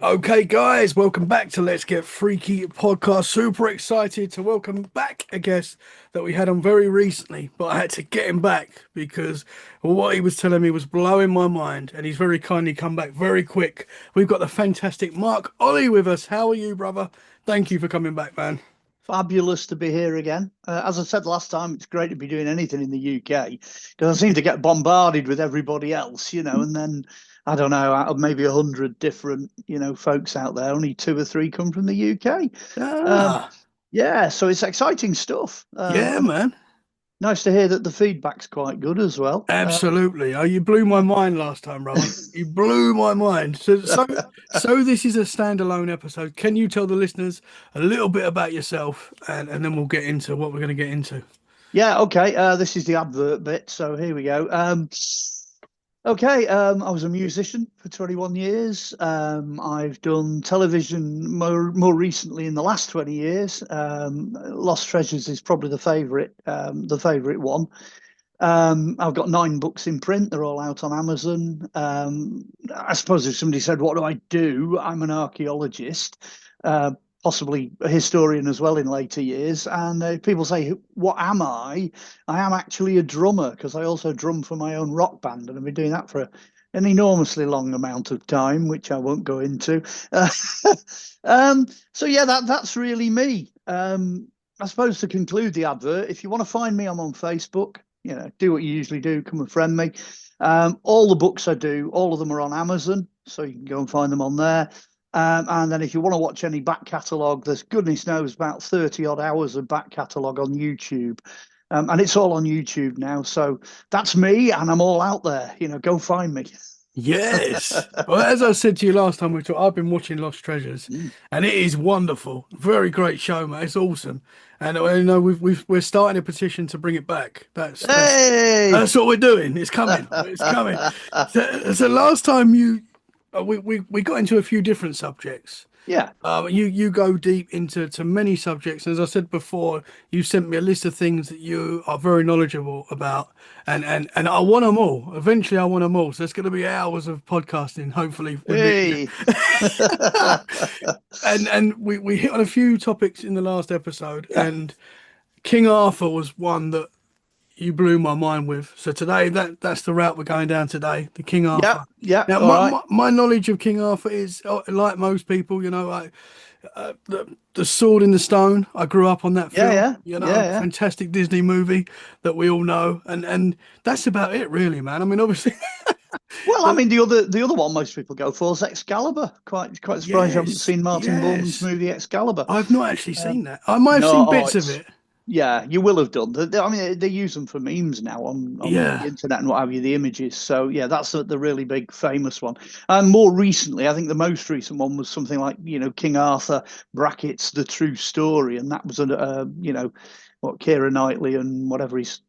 Okay, guys, welcome back to Let's Get Freaky podcast. Super excited to welcome back a guest that we had on very recently, but I had to get him back because what he was telling me was blowing my mind, and he's very kindly come back very quick. We've got the fantastic Mark Olly with us. How are you, brother? Thank you for coming back, man. Fabulous to be here again. As I said last time, it's great to be doing anything in the UK because I seem to get bombarded with everybody else, and then I don't know, out of maybe 100 different, folks out there, only two or three come from the UK. Um, Ah, yeah, so it's exciting stuff. yeah, man. Nice to hear that the feedback's quite good as well. Absolutely. Oh, you blew my Yeah. mind last time, brother. You blew my mind. So this is a standalone episode. Can you tell the listeners a little bit about yourself, and then we'll get into what we're going to get into. Yeah, okay. This is the advert bit, so here we go. Okay, I was a musician for 21 years. I've done television more recently in the last 20 years. Lost Treasures is probably the favourite one. I've got 9 books in print. They're all out on Amazon. I suppose if somebody said, "What do I do?" I'm an archaeologist, possibly a historian as well in later years. And people say, "What am I?" I am actually a drummer because I also drum for my own rock band, and I've been doing that for an enormously long amount of time, which I won't go into. Uh, so yeah, that's really me. I suppose to conclude the advert, if you want to find me, I'm on Facebook. Do what you usually do, come and friend me. All the books I do, all of them are on Amazon, so you can go and find them on there. And then if you want to watch any back catalogue, there's goodness knows about 30 odd hours of back catalogue on YouTube. And it's all on YouTube now. So that's me, and I'm all out there. Go find me. Yes. Well, as I said to you last time we talked, I've been watching Lost Treasures, Mm. and it is wonderful. Very great show, mate. It's awesome. And we're starting a petition to bring it back. Hey! That's what we're doing. It's coming. It's coming. So last time we got into a few different subjects. Yeah. You go deep into many subjects. As I said before, you sent me a list of things that you are very knowledgeable about, and I want them all. Eventually, I want them all. So it's going to be hours of podcasting, hopefully, with me. Hey! And we hit on a few topics in the last episode, Yeah. and King Arthur was one that you blew my mind with. So today, that's the route we're going down today, the King Yeah. Arthur. Yeah. Now, All right. my knowledge of King Arthur is like most people, the Sword in the Stone. I grew up on that Yeah. film, Yeah. Yeah. Yeah. fantastic Disney movie that we all know, and that's about it, really, man. I mean, obviously, Well, I the, mean, the other one most people go for is Excalibur. Quite surprised you haven't yes, seen Martin Bourne's yes, movie Excalibur. I've not actually Um, seen that. I might have no, seen oh, bits of it's it. yeah, you will have done. I mean, they use them for memes now on the Yeah. internet and what have you, the images. So yeah, that's the really big famous one. And more recently, I think the most recent one was something like King Arthur brackets the true story, and that was what Keira Knightley and whatever his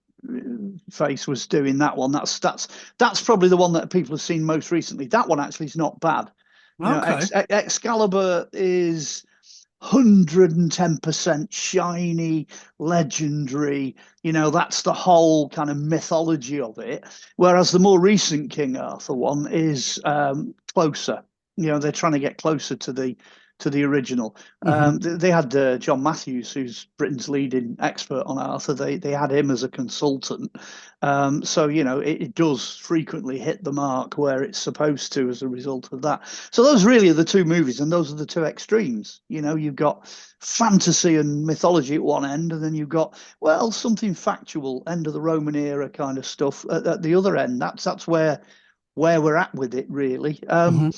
face was doing that one. That's probably the one that people have seen most recently. That one actually is not bad. Okay. Excalibur is 110% shiny, legendary. That's the whole kind of mythology of it. Whereas the more recent King Arthur one is closer. They're trying to get closer to the original. Hmm. They had John Matthews, who's Britain's leading expert on Arthur. They had him as a consultant. So it does frequently hit the mark where it's supposed to as a result of that. So those really are the two movies, and those are the two extremes. You've got fantasy and mythology at one end, and then you've got something factual, end of the Roman era kind of stuff at the other end. That's where we're at with it, really. Hmm.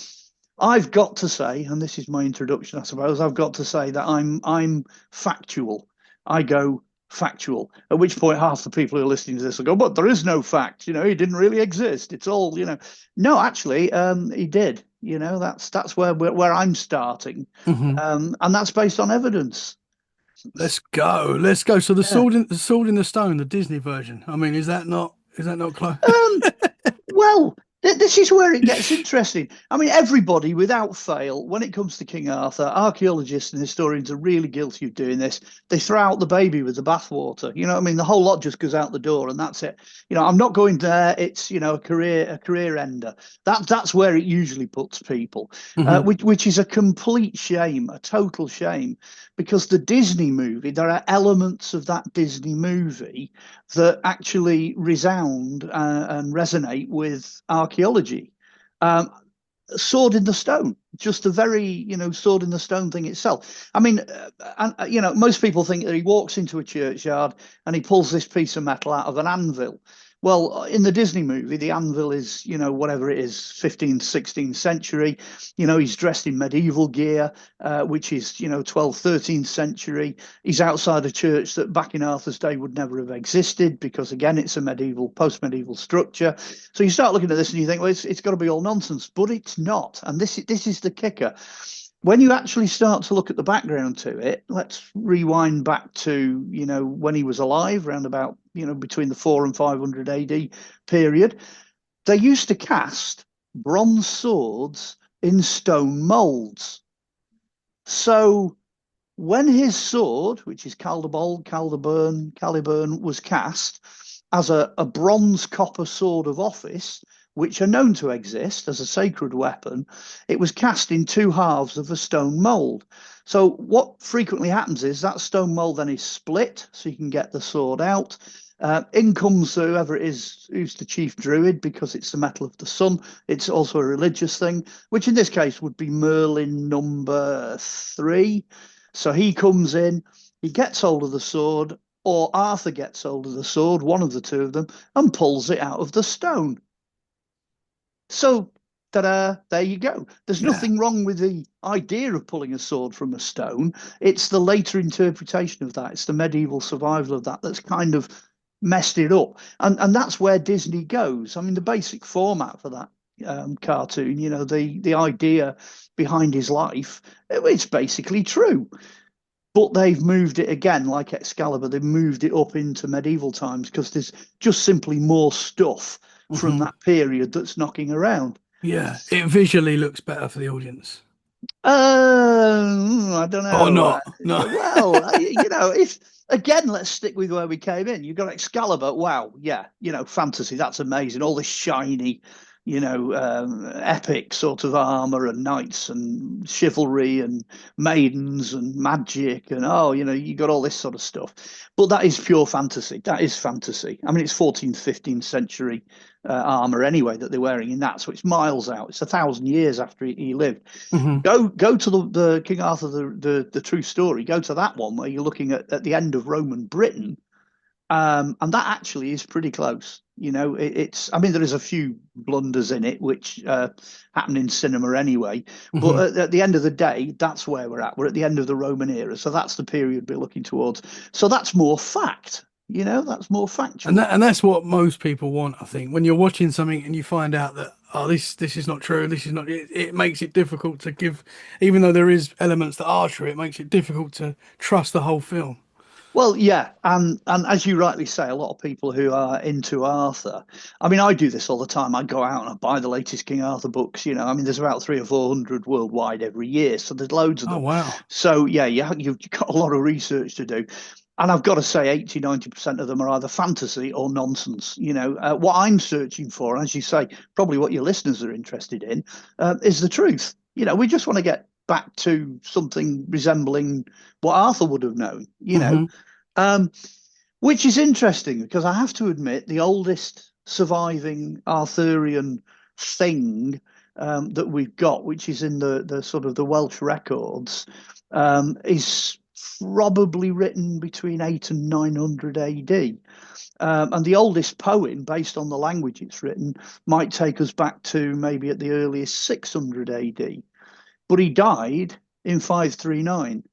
I've got to say, and this is my introduction, I suppose, I've got to say that I'm factual. I go factual. At which point half the people who are listening to this will go, but there is no fact, he didn't really exist. It's all. No, actually, he did. That's where I'm starting. Hmm. And that's based on evidence. Let's go. Let's go. So Yeah. the Sword in the Stone, the Disney version. I mean, is that not close? Um, well, This is where it gets interesting. I mean, everybody without fail, when it comes to King Arthur, archaeologists and historians are really guilty of doing this. They throw out the baby with the bathwater. You know what I mean? The whole lot just goes out the door and that's it. I'm not going there. It's, a career ender. That's where it usually puts people, Hmm. which is a complete shame, a total shame, because the Disney movie, there are elements of that Disney movie that actually resound and resonate with archaeology. Um, Sword in the stone, just the very, sword in the stone thing itself. I mean, most people think that he walks into a churchyard and he pulls this piece of metal out of an anvil. Well, in the Disney movie, the anvil is, whatever it is, 15th, 16th century. He's dressed in medieval gear, which is, 12th, 13th century. He's outside a church that back in Arthur's day would never have existed because, again, it's a post-medieval structure. So you start looking at this and you think, well, it's got to be all nonsense, but it's not. And this is the kicker. When you actually start to look at the background to it, let's rewind back to, when he was alive, around about, between the 4 and 500 AD period. They used to cast bronze swords in stone molds. So when his sword, which is Caliburn, was cast as a bronze copper sword of office, which are known to exist as a sacred weapon, it was cast in two halves of a stone mold. So what frequently happens is that stone mold then is split, so you can get the sword out. In comes whoever it is, who's the chief druid, because it's the metal of the sun. It's also a religious thing, which in this case would be Merlin number 3. So he comes in, he gets hold of the sword, or Arthur gets hold of the sword, one of the two of them, and pulls it out of the stone. So, ta-da, there you go. There's Yeah. nothing wrong with the idea of pulling a sword from a stone. It's the later interpretation of that. It's the medieval survival of that that's kind of messed it up. And that's where Disney goes. I mean, the basic format for that cartoon, the idea behind his life, it's basically true. But they've moved it again, like Excalibur, they've moved it up into medieval times because there's just simply more stuff from Hmm. that period that's knocking around. Yeah, it visually looks better for the audience. I don't Or know. not. No. Well, if again, let's stick with where we came in. You've got Excalibur. Wow, yeah, fantasy. That's amazing. All this shiny, epic sort of armor and knights and chivalry and maidens and magic and you got all this sort of stuff. But that is pure fantasy. That is fantasy. I mean, it's 14th, 15th century armor anyway that they're wearing in that, so it's miles out. It's 1,000 years after he lived. Hmm. Go to the King Arthur, the true story. Go to that one where you're looking at the end of Roman Britain, and that actually is pretty close. It's. I mean, there is a few blunders in it which happen in cinema anyway, but Hmm. at the end of the day, that's where we're at. We're at the end of the Roman era, so that's the period we're looking towards. So that's more fact. That's more factual. And that's what most people want, I think. When you're watching something and you find out that this is not true, this is not it makes it difficult to give, even though there is elements that are true, it makes it difficult to trust the whole film. Well, yeah, and as you rightly say, a lot of people who are into Arthur. I mean, I do this all the time. I go out and I buy the latest King Arthur books. I mean, there's about 300 or 400 worldwide every year, so there's loads of Oh them. wow. So yeah, you've got a lot of research to do. And I've got to say, 80, 90% of them are either fantasy or nonsense. What I'm searching for, as you say, probably what your listeners are interested in, is the truth. We just want to get back to something resembling what Arthur would have known. Hmm. Um, which is interesting because I have to admit the oldest surviving Arthurian thing that we've got, which is in the sort of the Welsh records, is probably written between 8 and 900 AD. And the oldest poem, based on the language it's written, might take us back to maybe at the earliest 600 AD. But he died in 539.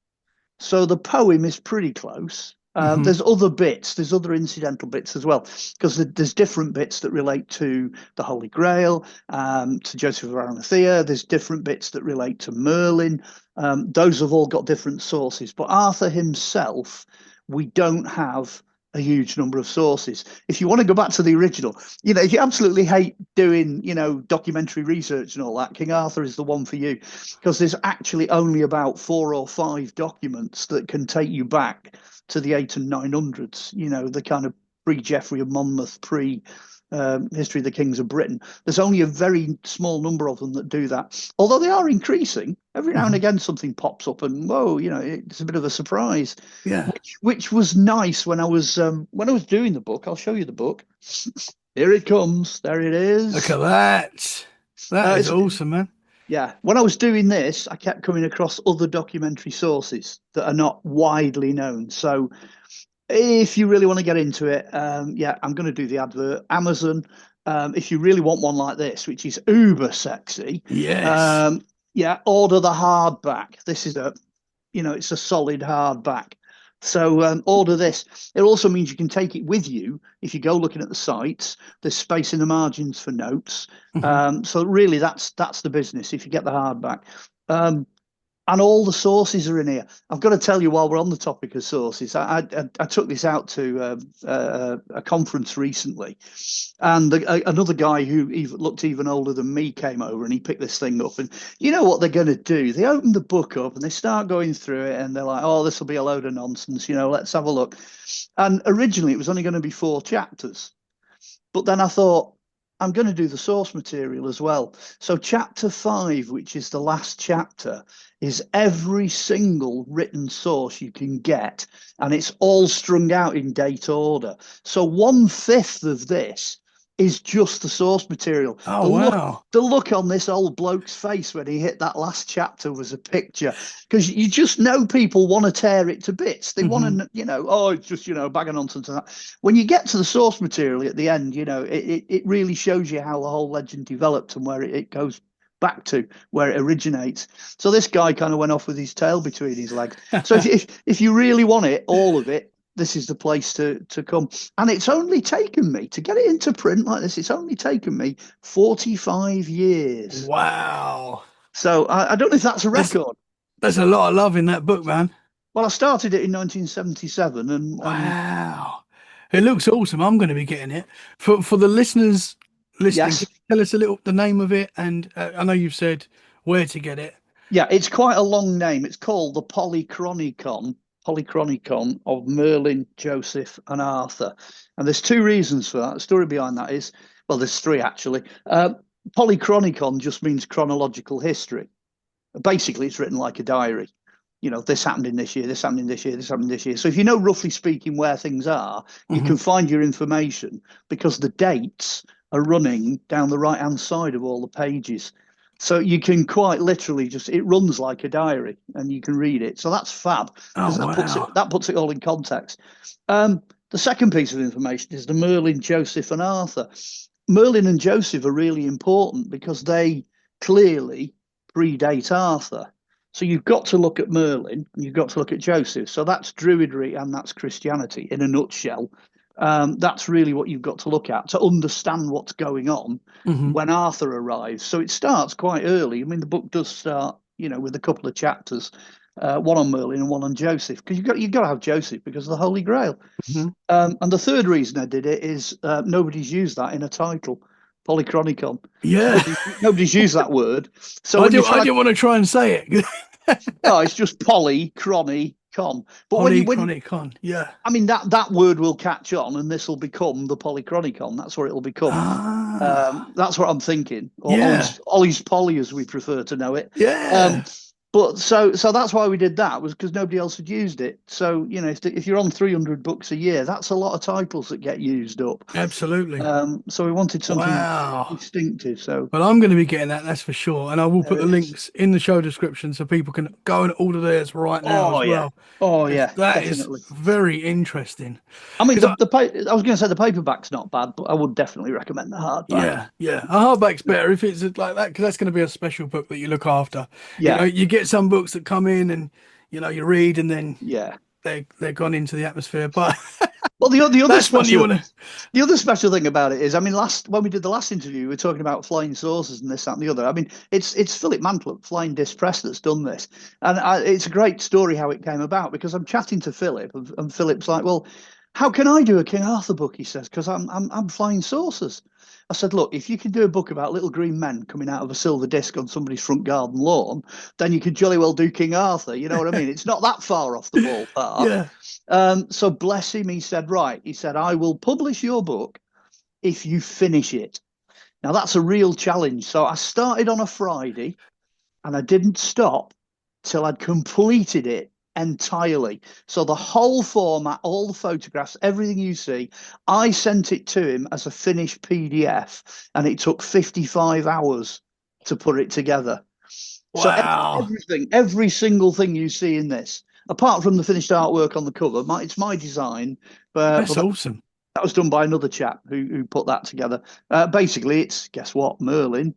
So the poem is pretty close. Hmm. There's other incidental bits as well, because there's different bits that relate to the Holy Grail, to Joseph of Arimathea. There's different bits that relate to Merlin. Those have all got different sources. But Arthur himself, we don't have a huge number of sources. If you want to go back to the original, if you absolutely hate doing, documentary research and all that, King Arthur is the one for you, because there's actually only about 4 or 5 documents that can take you back to the 800s and 900s, the kind of pre-Geoffrey of Monmouth, history of the kings of Britain. There's only a very small number of them that do that, although they are increasing. Every now and again something pops up and whoa, it's a bit of a surprise. Yeah. Which was nice when I was doing the book. I'll show you the book. Here it comes. There it is. Look at that. That is awesome, man. Yeah. When I was doing this, I kept coming across other documentary sources that are not widely known. So if you really want to get into it, I'm going to do the advert. Amazon. If you really want one like this, which is uber sexy, yes, order the hardback. This is it's a solid hardback. So order this. It also means you can take it with you if you go looking at the sites. There's space in the margins for notes. So really, that's the business. If you get the hardback. And all the sources are in here. I've got to tell you, while we're on the topic of sources, I took this out to a conference recently, and another guy who looked even older than me came over, and he picked this thing up. And you know what they're going to do? They open the book up and they start going through it, and they're like, "Oh, this will be a load of nonsense. Let's have a look." And originally, it was only going to be 4 chapters, but then I thought, I'm going to do the source material as well. So chapter 5, which is the last chapter, is every single written source you can get, and it's all strung out in date order. So 1/5 of this is just the source material. Oh, wow. The look on this old bloke's face when he hit that last chapter was a picture, because you just know people want to tear it to bits. They want to, it's just, a bag of nonsense. And that. When you get to the source material at the end, it really shows you how the whole legend developed and where it goes back to, where it originates. So this guy kind of went off with his tail between his legs. So if you really want it, all of it, this is the place to come. And it's only taken me to get it into print like this. It's only taken me 45 years. Wow. So I don't know if that's a record. There's a lot of love in that book, man. Well, I started it in 1977, and wow, it looks awesome. I'm going to be getting it for the listeners listening. Yes. Can you tell us a little the name of it, and I know you've said where to get it. Yeah, it's quite a long name. It's called the Polychronicon of Merlin, Joseph, and Arthur. And there's 2 reasons for that. The story behind that is, well, there's 3 actually. Polychronicon just means chronological history. Basically, it's written like a diary. This happened in this year, this happened in this year, this happened in this year. So if you know, roughly speaking, where things are, you can find your information, because the dates are running down the right-hand side of all the pages. So you can quite literally it runs like a diary, and you can read it. So that's fab, because that puts it all in context. The second piece of information is the Merlin, Joseph, and Arthur. Merlin and Joseph are really important because they clearly predate Arthur. So you've got to look at Merlin and you've got to look at Joseph. So that's Druidry and that's Christianity in a nutshell. That's really what you've got to look at to understand what's going on when Arthur arrives. So it starts quite early. I mean, the book does start, with a couple of chapters, one on Merlin and one on Joseph, because you've got to have Joseph because of the Holy Grail. And the third reason I did it is nobody's used that in a title. Polychronicon. Yeah, nobody's used that word. So I didn't want to try and say it. No, it's just polychronicon. But Polychronicon, yeah. I mean that word will catch on, and this will become the Polychronicon. That's what it'll become. That's what I'm thinking. Or Ollie's Poly, as we prefer to know it. Yeah. But so that's why we did that, was because nobody else had used it. So if you're on 300 books a year, that's a lot of titles that get used up. Absolutely. So we wanted something distinctive. So well, I'm going to be getting that's for sure, and I will put the links in the show description so people can go and order theirs right now as well. Oh yeah, that definitely. Is very interesting. I mean, I was going to say the paperback's not bad, but I would definitely recommend the hardback. Yeah, a hardback's better if it's like that, because that's going to be a special book that you look after. Yeah, you get some books that come in and you read and then they're gone into the atmosphere. But well, the other special the other special thing about it is, I mean, when we did the last interview, we were talking about flying saucers and this, that, and the other. I mean, it's Philip Mantle at Flying Disc Press that's done this, and it's a great story how it came about, because I'm chatting to Philip, and Philip's like, well, how can I do a King Arthur book? He says, because I'm flying saucers. I said, look, if you could do a book about little green men coming out of a silver disc on somebody's front garden lawn, then you could jolly well do King Arthur. You know what I mean? It's not that far off the ballpark. Yeah. So bless him, he said, right. He said, I will publish your book if you finish it. Now that's a real challenge. So I started on a Friday and I didn't stop till I'd completed it entirely. So the whole format, all the photographs, everything you see, I sent it to him as a finished PDF, and it took 55 hours to put it together. So Wow. everything, every single thing you see in this, apart from the finished artwork on the cover, it's my design, but That's awesome. that was done by another chap who put that together. Basically, it's guess what? Merlin,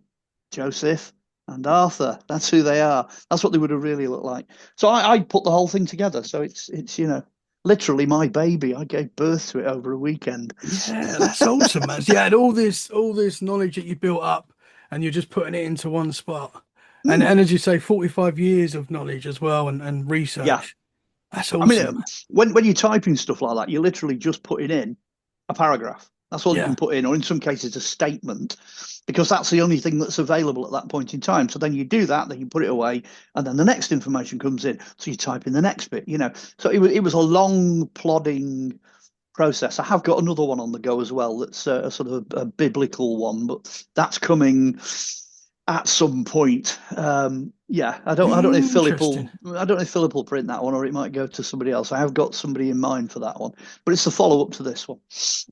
Joseph, and Arthur. That's who they are. That's what they would have really looked like. So I put the whole thing together. So it's literally my baby. I gave birth to it over a weekend. Yeah, that's awesome, man. So you had all this knowledge that you built up and you're just putting it into one spot. And Mm, and as you say, 45 years of knowledge as well and yeah. research. That's I mean, awesome, man. when you're typing stuff like that, you're literally just putting in a paragraph. That's all you Yeah. can put in, or in some cases, a statement, because that's the only thing that's available at that point in time. So then you do that, then you put it away, and then the next information comes in. So you type in the next bit. So it was a long, plodding process. I have got another one on the go as well. That's a sort of a biblical one, but that's coming at some point. Yeah, I don't know if Philip will. Interesting. I don't know if Philip will print that one, or it might go to somebody else. I have got somebody in mind for that one, but it's the follow up to this one.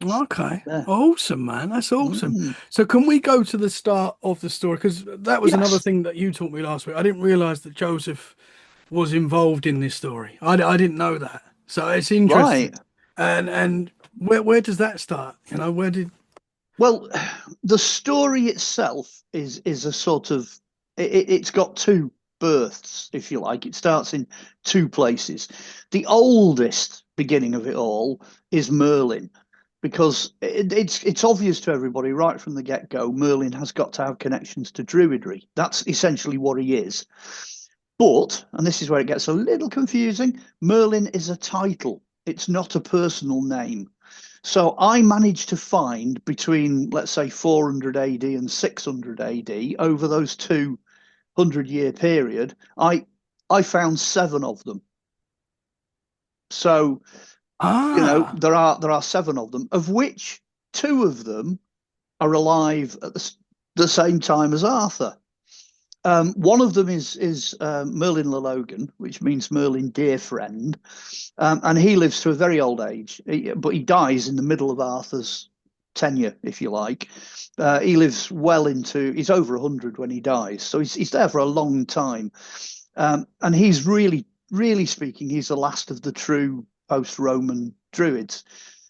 Okay. Yeah. Awesome, man. That's awesome. Mm. So can we go to the start of the story? Because that was another Yes. thing that you taught me last week. I didn't realize that Joseph was involved in this story. I didn't know that. So it's interesting. Right. And where does that start? Where did Well, the story itself is a sort of it's got two births, if you like. It starts in two places. The oldest beginning of it all is Merlin, because it's obvious to everybody right from the get go. Merlin has got to have connections to Druidry. That's essentially what he is. But, and this is where it gets a little confusing, Merlin is a title. It's not a personal name. So I managed to find between, let's say, 400 AD and 600 AD over those 200-year period. I found seven of them. So ah there are seven of them, of which two of them are alive at the same time as Arthur. One of them is Merlin Le Logan, which means Merlin, dear friend, and he lives to a very old age, but he dies in the middle of Arthur's tenure, if you like. He lives well into, he's over 100 when he dies, so he's there for a long time. And he's really speaking, he's the last of the true post-Roman druids.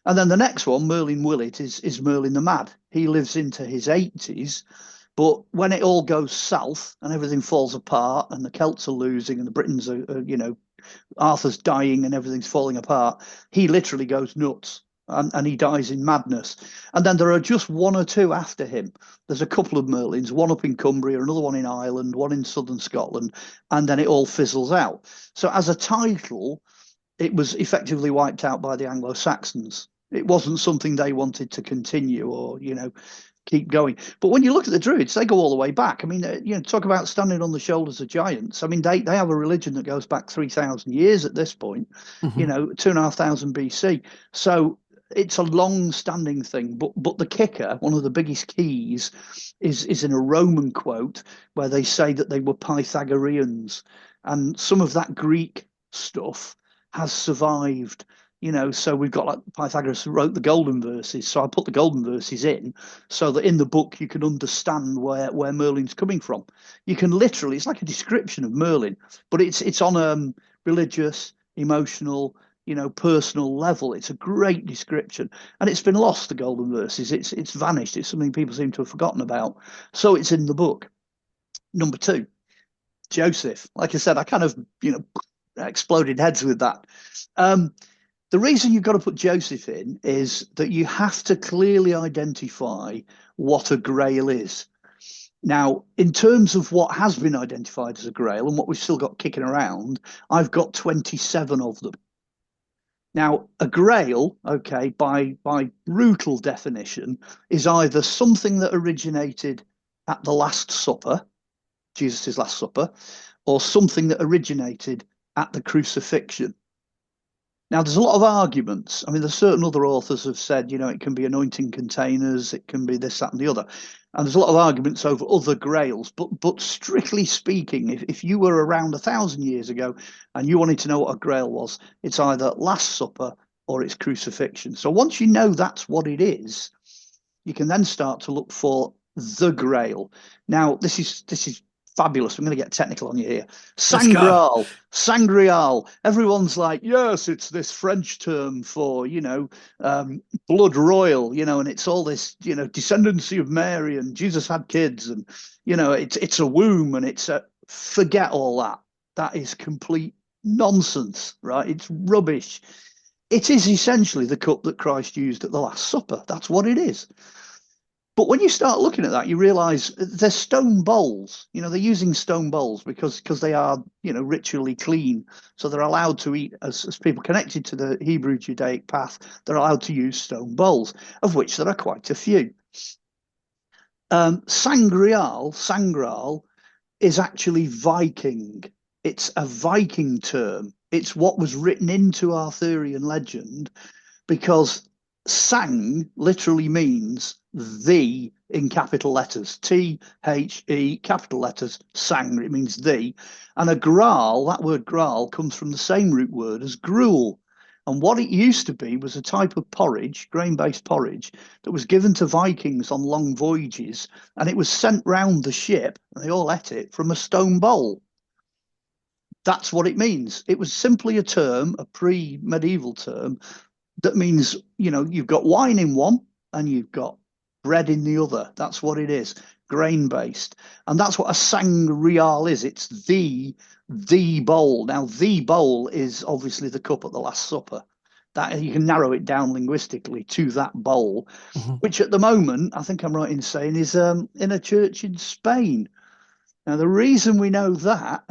And then the next one, Merlin Willett, is Merlin the Mad. He lives into his 80s, but when it all goes south and everything falls apart and the Celts are losing and the Britons are Arthur's dying and everything's falling apart, he literally goes nuts and he dies in madness. And then there are just one or two after him. There's a couple of Merlins, one up in Cumbria, another one in Ireland, one in southern Scotland, and then it all fizzles out. So as a title, it was effectively wiped out by the Anglo-Saxons. It wasn't something they wanted to continue or, keep going. But when you look at the Druids, they go all the way back. I mean, talk about standing on the shoulders of giants. I mean, they have a religion that goes back 3,000 years at this point, mhm. 2,500 BC. So it's a long-standing thing. But the kicker, one of the biggest keys, is in a Roman quote where they say that they were Pythagoreans, and some of that Greek stuff has survived. So we've got like Pythagoras wrote the golden verses. So I put the golden verses in so that in the book you can understand where Merlin's coming from. You can literally, it's like a description of Merlin, but it's on a religious, emotional, personal level. It's a great description, and it's been lost. The golden verses, it's vanished. It's something people seem to have forgotten about. So it's in the book. Number two, Joseph. Like I said, I kind of exploded heads with that. The reason you've got to put Joseph in is that you have to clearly identify what a grail is. Now, in terms of what has been identified as a grail and what we've still got kicking around, I've got 27 of them. Now, a grail, okay, by brutal definition, is either something that originated at the Last Supper, Jesus' Last Supper, or something that originated at the crucifixion. Now, there's a lot of arguments. I mean, there's certain other authors have said, it can be anointing containers, it can be this, that, and the other. And there's a lot of arguments over other grails. But strictly speaking, if you were around 1,000 years ago and you wanted to know what a grail was, it's either Last Supper or it's crucifixion. So once you know that's what it is, you can then start to look for the grail. Now, this is fabulous. I'm going to get technical on you here. Let's go. Sangreal, sangreal. Everyone's like, yes, it's this French term for, blood royal, and it's all this, descendancy of Mary and Jesus had kids and, it's a womb and it's a, forget all that. That is complete nonsense, right? It's rubbish. It is essentially the cup that Christ used at the Last Supper. That's what it is. But when you start looking at that, you realize they're stone bowls. They're using stone bowls because they are, ritually clean. So they're allowed to eat, as people connected to the Hebrew Judaic path, they're allowed to use stone bowls, of which there are quite a few. Sangreal is actually Viking. It's a Viking term. It's what was written into Arthurian legend because sang literally means the in capital letters, THE, capital letters, sang, it means the. And a graal, that word graal, comes from the same root word as gruel. And what it used to be was a type of porridge, grain-based porridge, that was given to Vikings on long voyages, and it was sent round the ship, and they all ate it, from a stone bowl. That's what it means. It was simply a term, a pre-medieval term, that means, you've got wine in one and you've got bread in the other. That's what it is, grain-based. And that's what a sangreal is. It's the bowl. Now, the bowl is obviously the cup at the Last Supper. That you can narrow it down linguistically to that bowl, which at the moment, I think I'm right in saying, is in a church in Spain. Now, the reason we know that,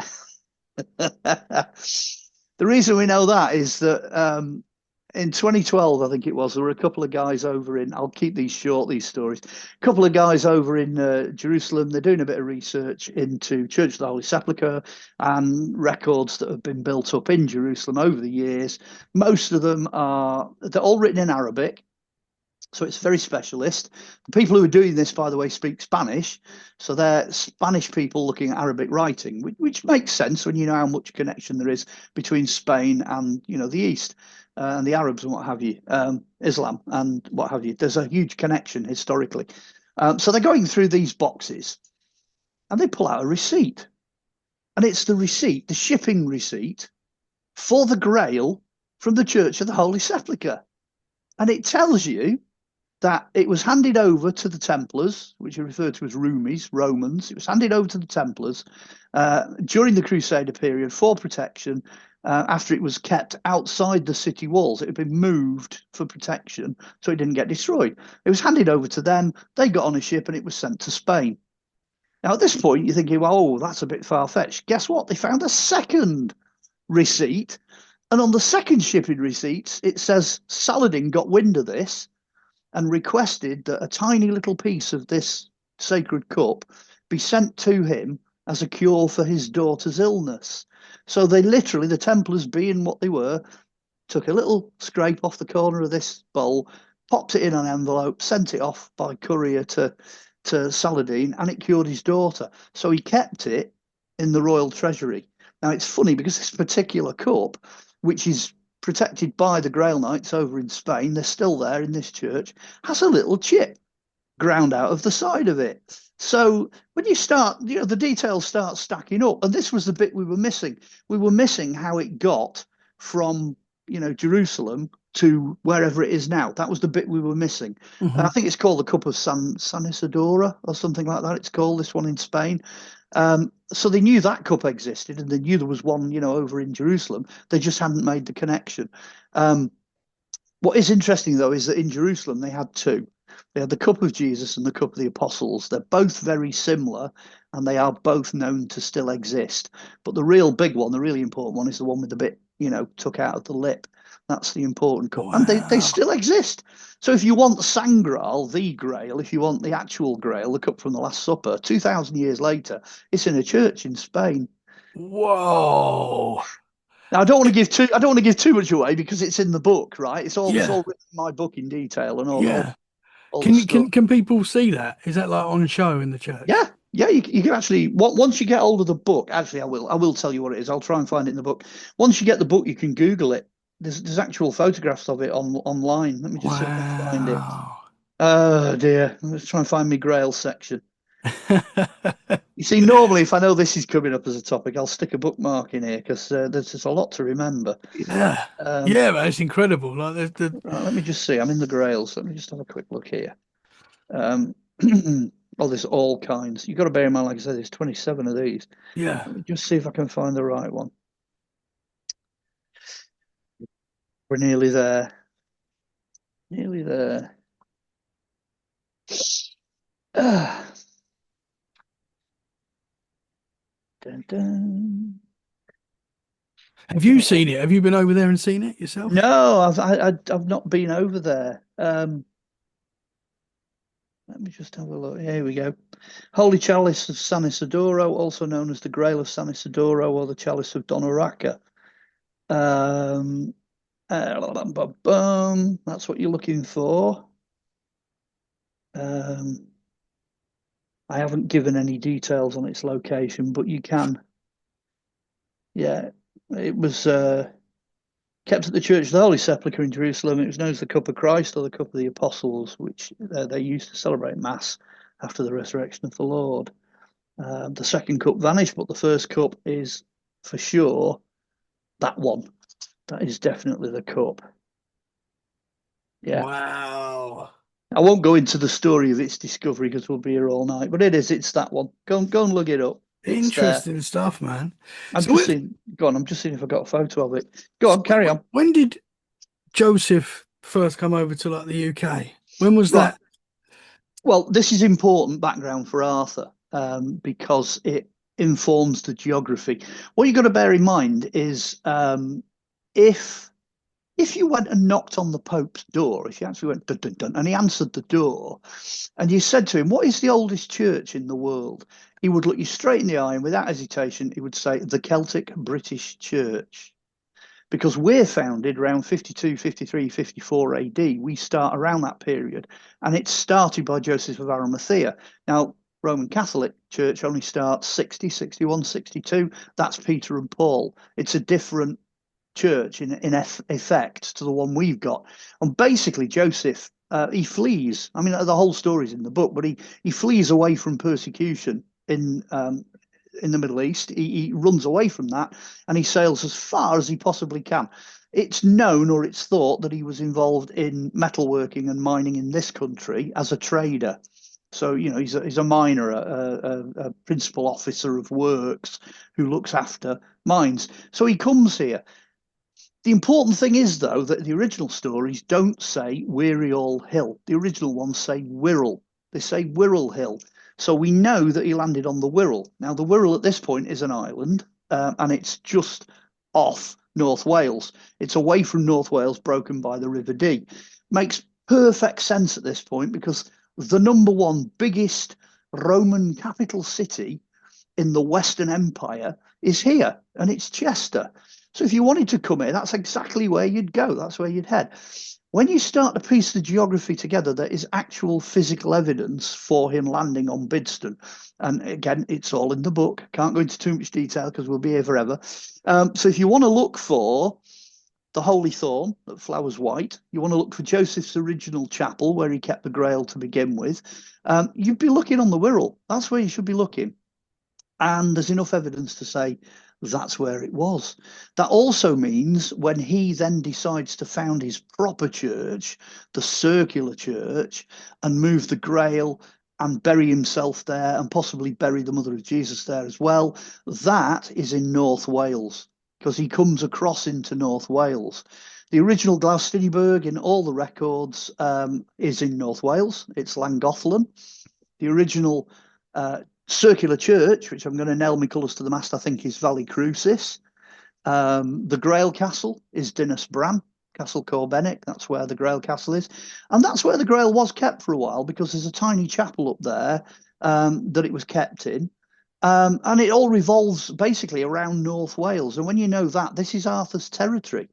is that in 2012, I think it was, there were a couple of guys over in, I'll keep these short, these stories, a couple of guys over in Jerusalem. They're doing a bit of research into Church of the Holy Sepulchre and records that have been built up in Jerusalem over the years. Most of them they're all written in Arabic. So it's very specialist. The people who are doing this, by the way, speak Spanish. So they're Spanish people looking at Arabic writing, which makes sense when you know how much connection there is between Spain and, the East. And the Arabs and what have you, Islam and what have you. There's a huge connection historically. So they're going through these boxes and they pull out a receipt. And it's the receipt, the shipping receipt for the Grail from the Church of the Holy Sepulchre. And it tells you that it was handed over to the Templars, which are referred to as Romans. It was handed over to the Templars during the Crusader period for protection. After it was kept outside the city walls, it had been moved for protection so it didn't get destroyed. It was handed over to them. They got on a ship and it was sent to Spain. Now, at this point, you're thinking, well, oh, that's a bit far-fetched. Guess what? They found a second receipt. And on the second shipping receipts, it says Saladin got wind of this and requested that a tiny little piece of this sacred cup be sent to him as a cure for his daughter's illness. So they literally, the Templars being what they were, took a little scrape off the corner of this bowl, popped it in an envelope, sent it off by courier to Saladin, and it cured his daughter. So he kept it in the royal treasury. Now, it's funny because this particular cup, which is protected by the Grail Knights over in Spain, they're still there in this church, has a little chip ground out of the side of it. So when you start, the details start stacking up. And this was the bit we were missing. We were missing how it got from, Jerusalem to wherever it is now. That was the bit we were missing. And I think it's called the Cup of San Isidora or something like that. It's called, this one in Spain. So they knew that cup existed and they knew there was one, over in Jerusalem. They just hadn't made the connection. What is interesting, though, is that in Jerusalem, they had two. They had the cup of Jesus and the cup of the apostles. They're both very similar and they are both known to still exist. But the real big one, the really important one, is the one with the bit, took out of the lip. That's the important cup. And they Wow. still exist. So if you want Sangral, the Grail, if you want the actual Grail, the cup from the Last Supper, 2,000 years later, it's in a church in Spain. Whoa. Now I don't want to give too much away because it's in the book, right? It's Yeah. all written in my book in detail and Yeah. all the Can you stuff. can people see that? Is that like on show in the church? Yeah, yeah, you can actually once you get hold of the book. Actually, I will tell you what it is. I'll try and find it in the book. Once you get the book, you can Google it. There's actual photographs of it online. Let me just see if I can find it. Wow. Oh dear, let's try and find my Grail section. You see, normally if I know this is coming up as a topic, I'll stick a bookmark in here because there's just a lot to remember. Yeah. Um, Yeah, man, it's incredible. Like the right, let me just see. I'm in the Grails. Let me just have a quick look here. Um, oh, there's all kinds. You've got to bear in mind, like I said, there's 27 of these. yeah. Let me just see if I can find the right one. We're nearly there. Nearly there. Ah, dun, dun. Have you seen it? Have you been over there and seen it yourself? No, I've not been over there. Let me just have a look. Here we go. Holy Chalice of San Isidoro, also known as the Grail of San Isidoro or the Chalice of Donoraka. Um, that's what you're looking for. Um, I haven't given any details on its location, but you can. Yeah, it was kept at the Church of the Holy Sepulchre in Jerusalem. It was known as the Cup of Christ or the Cup of the Apostles, which they used to celebrate Mass after the resurrection of the Lord. The second cup vanished, but the first cup is for sure that one. That is definitely the cup. Yeah. Wow. I won't go into the story of its discovery because we'll be here all night, but it's that one. Go and look it up. It's there. Interesting stuff, man. I'm So just seeing, go on, I'm just seeing if I got a photo of it. Go on, carry on. when did Joseph first come over to like the UK? When was Right. that? Well, this is important background for Arthur because it informs the geography. What you've got to bear in mind is if if you went and knocked on the Pope's door, if you actually went dun, dun, dun, and he answered the door, and you said to him, "What is the oldest church in the world?" He would look you straight in the eye, and without hesitation, he would say, "The Celtic British Church." Because we're founded around 52, 53, 54 AD. We start around that period, and it's started by Joseph of Arimathea. Now, Roman Catholic Church only starts 60, 61, 62. That's Peter and Paul. It's a different church in effect to the one we've got. And basically, Joseph he flees. I mean, the whole story's in the book, but he flees away from persecution in the Middle East. He runs away from that and he sails as far as he possibly can. It's known or it's thought that he was involved in metalworking and mining in this country as a trader. So, you know, he's a miner, a principal officer of works who looks after mines. So he comes here. The important thing is, though, that the original stories don't say Weary Hill. The original ones say Wirral. They say Wirral Hill. So we know that he landed on the Wirral. Now, the Wirral at this point is an island, and it's just off North Wales. It's away from North Wales, broken by the River Dee. Makes perfect sense at this point because the number one biggest Roman capital city in the Western Empire is here, and it's Chester. So if you wanted to come here, that's exactly where you'd go. That's where you'd head. When you start to piece the geography together, there is actual physical evidence for him landing on Bidston. And again, it's all in the book. Can't go into too much detail because we'll be here forever. So if you want to look for the Holy Thorn that flowers white, you want to look for Joseph's original chapel where he kept the Grail to begin with, you'd be looking on the Wirral. That's where you should be looking. And there's enough evidence to say that's where it was. That also means when he then decides to found his proper church, the circular church, and move the Grail and bury himself there and possibly bury the mother of Jesus there as well, that is in North Wales because he comes across into North Wales. The original Glastonbury in all the records is in North Wales. It's Llangollen. The original circular church, which I'm going to nail my colours to the mast, I think is Valley Crucis. The Grail Castle is Dinas Bran. Castle Corbenwick. That's where the Grail Castle is, and that's where the Grail was kept for a while because there's a tiny chapel up there that it was kept in. And it all revolves basically around North Wales. And when you know that, this is Arthur's territory.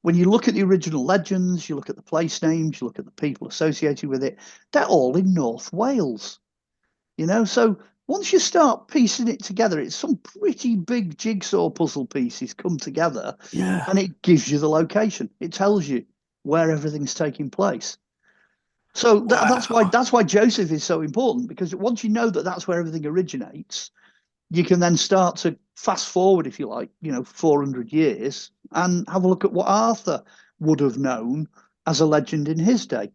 When you look at the original legends, you look at the place names, you look at the people associated with it, they're all in North Wales. So once you start piecing it together, it's some pretty big jigsaw puzzle pieces come together, Yeah. and it gives you the location. It tells you where everything's taking place. So Wow. that's why Joseph is so important, because once you know that that's where everything originates, you can then start to fast forward, if you like, 400 years and have a look at what Arthur would have known as a legend in his day.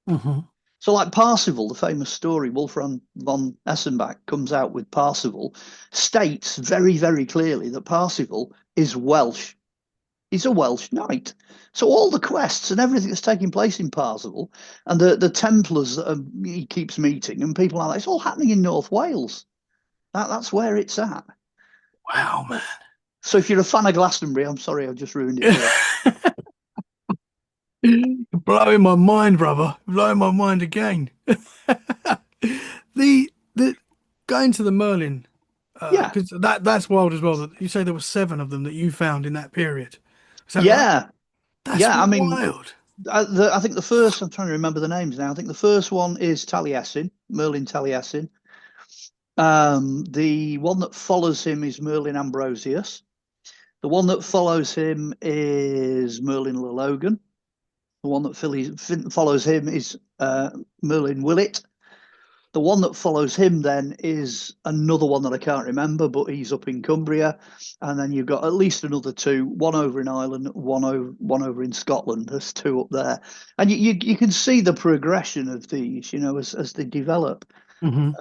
Hmm. So, like Parsifal, the famous story, Wolfram von Essenbach comes out with Parsifal, states very, very clearly that Parsifal is Welsh. He's a Welsh knight. So all the quests and everything that's taking place in Parsifal and the Templars that he keeps meeting and people like that, it's all happening in North Wales. That's where it's at. Wow, man. So if you're a fan of Glastonbury, I'm sorry, I've just ruined it for You're blowing my mind, brother. Blowing my mind again. The going to the Merlin, you. Yeah, because that's wild as well. That you say there were seven of them that you found in that period. Is that right? yeah, That's yeah. I mean, wild. I think the first, I'm trying to remember the names now. I think the first one is Taliesin, Merlin Taliesin. The one that follows him is Merlin Ambrosius. The one that follows him is Merlin Le Logan. The one that follows him is Merlin Willett. The one that follows him then is another one that I can't remember, but he's up in Cumbria. And then you've got at least another two, one over in Ireland, one over in Scotland. There's two up there. And you can see the progression of these, as they develop. Hmm.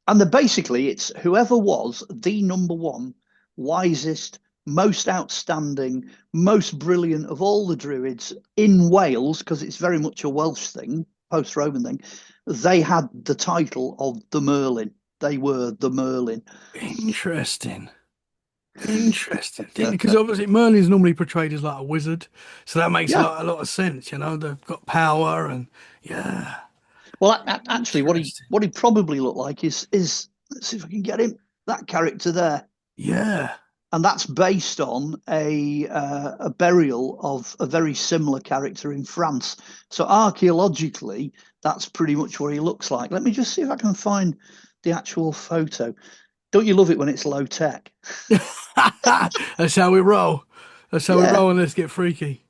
And basically, it's whoever was the number one, wisest, most outstanding, most brilliant of all the Druids in Wales, because it's very much a Welsh thing, post-Roman thing. They had the title of the Merlin. They were the Merlin. Interesting. Interesting. Because obviously Merlin is normally portrayed as like a wizard, so that makes Yeah. a lot of sense. They've got power and yeah. Well, actually, Interesting. what he probably looked like is let's see if I can get him, that character there. Yeah. And that's based on a burial of a very similar character in France. So archaeologically, that's pretty much what he looks like. Let me just see if I can find the actual photo. Don't you love it when it's low tech? That's how we roll. That's how we Yeah. roll and let's get freaky.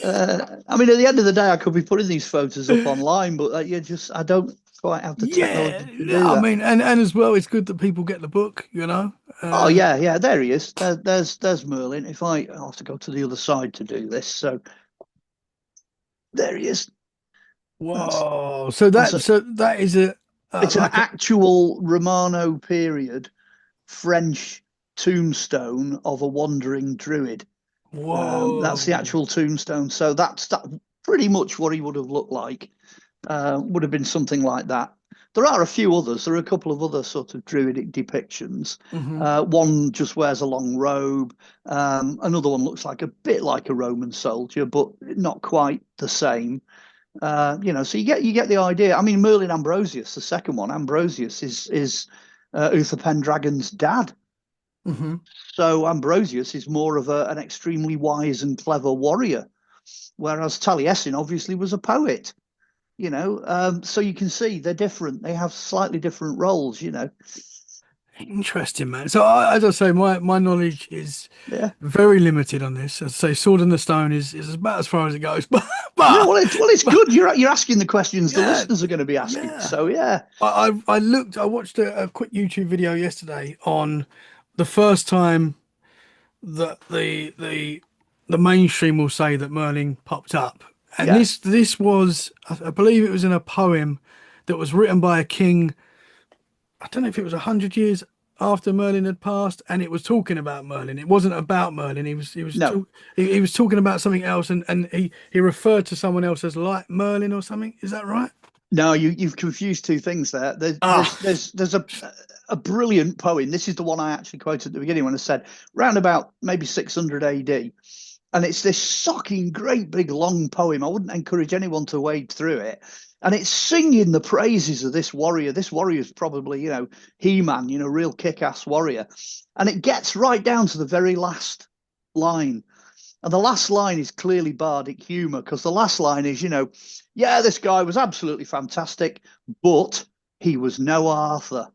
I mean, at the end of the day, I could be putting these photos up online, but I don't quite have the Yeah, technology to do I that. mean, and as well, it's good that people get the book. Oh Uh, yeah, yeah, there he is. There's Merlin. I'll have to go to the other side to do this. So there he is. That's whoa. So that's that a, so that is it's an like a actual Romano period French tombstone of a wandering druid. That's the whoa. actual tombstone. So that pretty much what he would have looked like. Would have been something like that. There are a few others. There are a couple of other sort of druidic depictions. Hmm. One just wears a long robe. Another one looks like a bit like a Roman soldier, but not quite the same. So you get the idea. I mean, Merlin Ambrosius, the second one, Ambrosius is Uther Pendragon's dad. Hmm. So Ambrosius is more of an extremely wise and clever warrior, whereas Taliesin obviously was a poet. So you can see they're different. They have slightly different roles. Interesting, man. So as I say, my knowledge is Yeah. very limited on this. As I say, Sword in the Stone is about as far as it goes. Yeah, But, well, it's but good. You're asking the questions the yeah, listeners are going to be asking. yeah. So yeah, I watched a quick YouTube video yesterday on the first time that the mainstream will say that Merlin popped up, and yeah. this was I believe it was in a poem that was written by a king. I don't know if it was 100 years after Merlin had passed, and it was talking about Merlin. It wasn't about Merlin. No, He was talking about something else, and he referred to someone else as like Merlin or something. Is that right? no, you've confused two things there. There's Ah, there's there's, there's a brilliant poem. This is the one I actually quoted at the beginning when I said round about maybe 600 AD. And it's this socking, great big long poem. I wouldn't encourage anyone to wade through it. And it's singing the praises of this warrior. This warrior is probably, He-Man, real kick-ass warrior. And it gets right down to the very last line. And the last line is clearly bardic humor, because the last line is, yeah, this guy was absolutely fantastic, but he was no Arthur.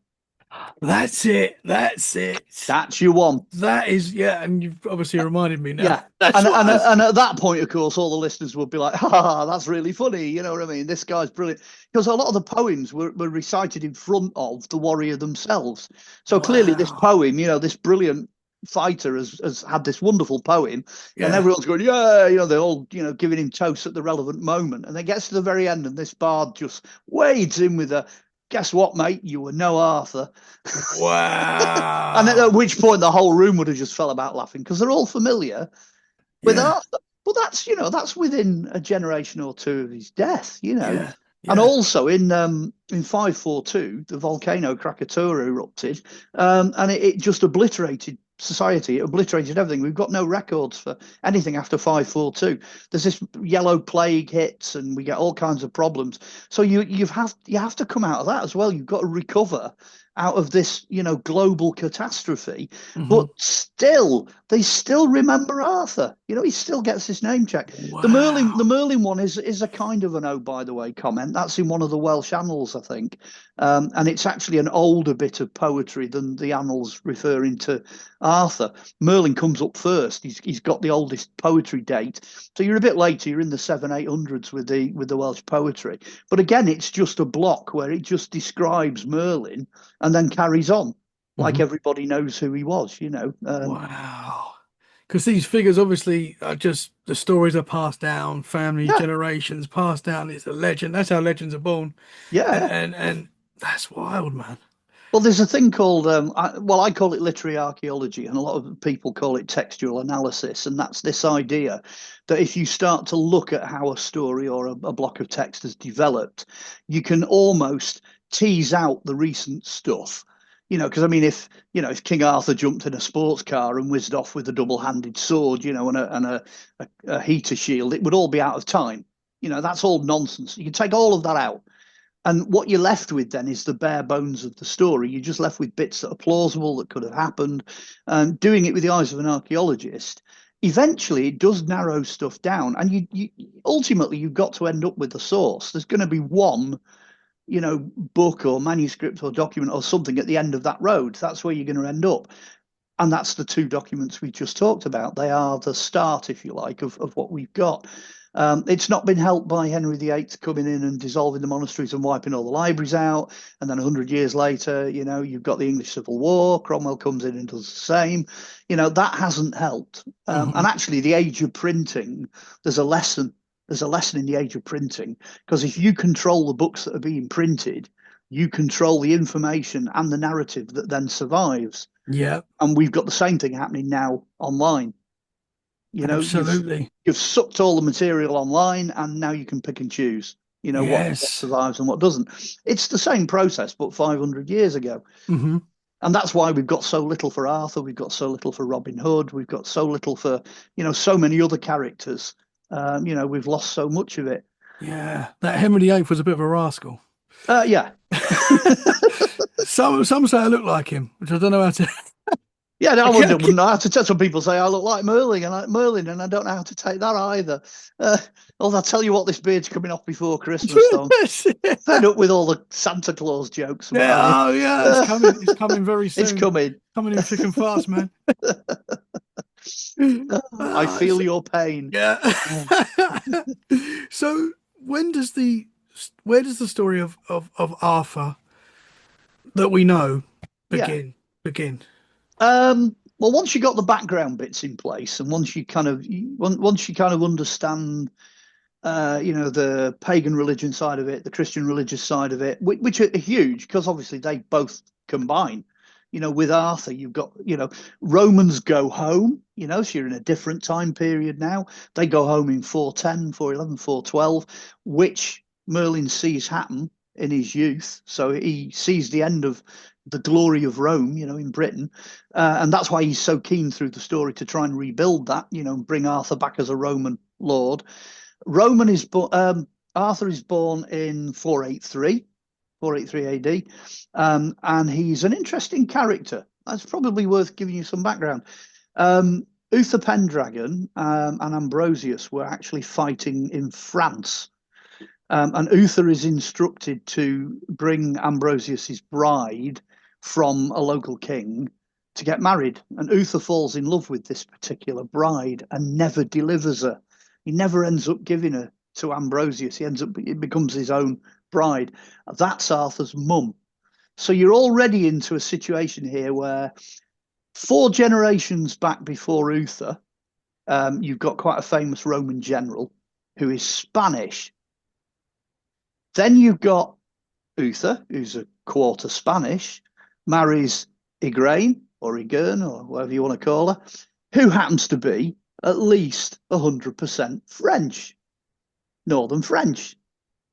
That's it. That's it. That's your one. That is, yeah. And you've obviously reminded me now. Yeah. That's And, what and I was. and at that point, of course, all the listeners would be like, "Ha, that's really funny." You know what I mean? This guy's brilliant, because a lot of the poems were recited in front of the warrior themselves. So clearly, this Wow. poem, this brilliant fighter has had this wonderful poem, and Yeah. everyone's going, "Yeah," they're all giving him toasts at the relevant moment, and then gets to the very end, and this bard just wades in with a, "Guess what, mate? You were no Arthur." And at Wow. which point the whole room would have just fell about laughing, because they're all familiar with Yeah. Arthur. But that's within a generation or two of his death. Yeah. And Yeah. also in 542, the volcano Krakatoa erupted, and it just obliterated society. It obliterated everything. We've got no records for anything after 542. There's this yellow plague hits, and we get all kinds of problems. So you have to come out of that as well. You've got to recover out of this, global catastrophe. Hmm. But still, they still remember Arthur. He still gets his name checked. The Wow. Merlin one is a kind of an "oh, by the way" comment. That's in one of the Welsh annals, I think, and it's actually an older bit of poetry than the annals referring to Arthur. Merlin comes up first. He's got the oldest poetry date, so you're a bit later. You're in the 700-800s with the Welsh poetry. But again, it's just a block where it just describes Merlin and then carries on like Hmm. everybody knows who he was. Wow. Because these figures obviously are just the stories are passed down, families, Yeah, generations passed down. It's a legend. That's how legends are born. And yeah. and and that's wild, man. Well, there's a thing called, I call it literary archaeology, and a lot of people call it textual analysis. And that's this idea that if you start to look at how a story or a block of text has developed, you can almost tease out the recent stuff. Because I mean, if King Arthur jumped in a sports car and whizzed off with a double-handed sword, and a heater shield, it would all be out of time. That's all nonsense. You can take all of that out, and what you're left with then is the bare bones of the story. You're just left with bits that are plausible, that could have happened. Doing it with the eyes of an archaeologist, eventually it does narrow stuff down. And you ultimately, you've got to end up with the source. There's going to be one, book or manuscript or document or something at the end of that road. That's where you're going to end up. And that's the two documents we just talked about. They are the start, if you like, of what we've got. It's not been helped by Henry VIII coming in and dissolving the monasteries and wiping all the libraries out. And then 100 years later, you've got the English Civil War. Cromwell comes in and does the same. That hasn't helped. Hmm. And actually, the age of printing, there's a lesson. There's a lesson in the age of printing, because if you control the books that are being printed, you control the information and the narrative that then survives. Yeah, And we've got the same thing happening now online. You've absolutely. sucked all the material online, and now you can pick and choose. What Yes. survives and what doesn't. It's the same process, but 500 years ago, Hmm. and that's why we've got so little for Arthur. We've got so little for Robin Hood. We've got so little for so many other characters. We've lost so much of it. Yeah. That Henry VIII was a bit of a rascal. Yeah, Some say I look like him, which I don't know how to. yeah. No, I I wouldn't, can't- wouldn't know how to tell. Some people say I look like Merlin, and I don't know how to take that either. Uh, although I tell you what, this beard's coming off before Christmas, though. Fed up with all the Santa Claus jokes Yeah, about me. oh yeah, it's coming. It's coming very It's soon. coming. Coming in thick and fast, man. I Ah, feel your pain. yeah. So when does the where does the story of Arthur that we know Yeah. begin? Well, once you got the background bits in place, and once you kind of understand, the pagan religion side of it, the Christian religious side of it, which are huge, because obviously they both combine. With Arthur, you've got, Romans go home, so you're in a different time period now. They go home in 410, 411, 412, which Merlin sees happen in his youth. So he sees the end of the glory of Rome, in Britain. And that's why he's so keen through the story to try and rebuild that, and bring Arthur back as a Roman lord. Arthur is born in 483 AD, and he's an interesting character. That's probably worth giving you some background. Uther Pendragon and Ambrosius were actually fighting in France. And Uther is instructed to bring Ambrosius's bride from a local king to get married. And Uther falls in love with this particular bride and never delivers her. He never ends up giving her to Ambrosius. It becomes his own bride. That's Arthur's mum. So you're already into a situation here where 4 generations back before Uther, you've got quite a famous Roman general who is Spanish. Then you've got Uther, who's a quarter Spanish, marries Igraine or Igern or whatever you want to call her, who happens to be at least 100% French, Northern French.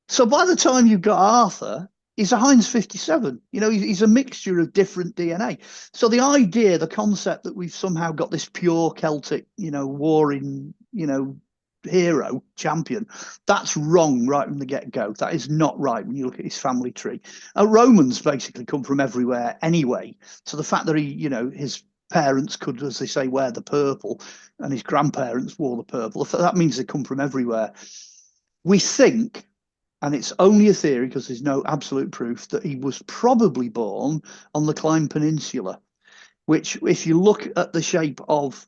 So by the time you've got Arthur, he's a Heinz 57. He's a mixture of different DNA. So the idea, the concept that we've somehow got this pure Celtic, warring, hero champion, that's wrong right from the get-go. That is not right when you look at his family tree. Romans basically come from everywhere anyway. So the fact that his parents could, as they say, wear the purple and his grandparents wore the purple, that means they come from everywhere. We think, and it's only a theory because there's no absolute proof, that he was probably born on the Clyde Peninsula, which, if you look at the shape of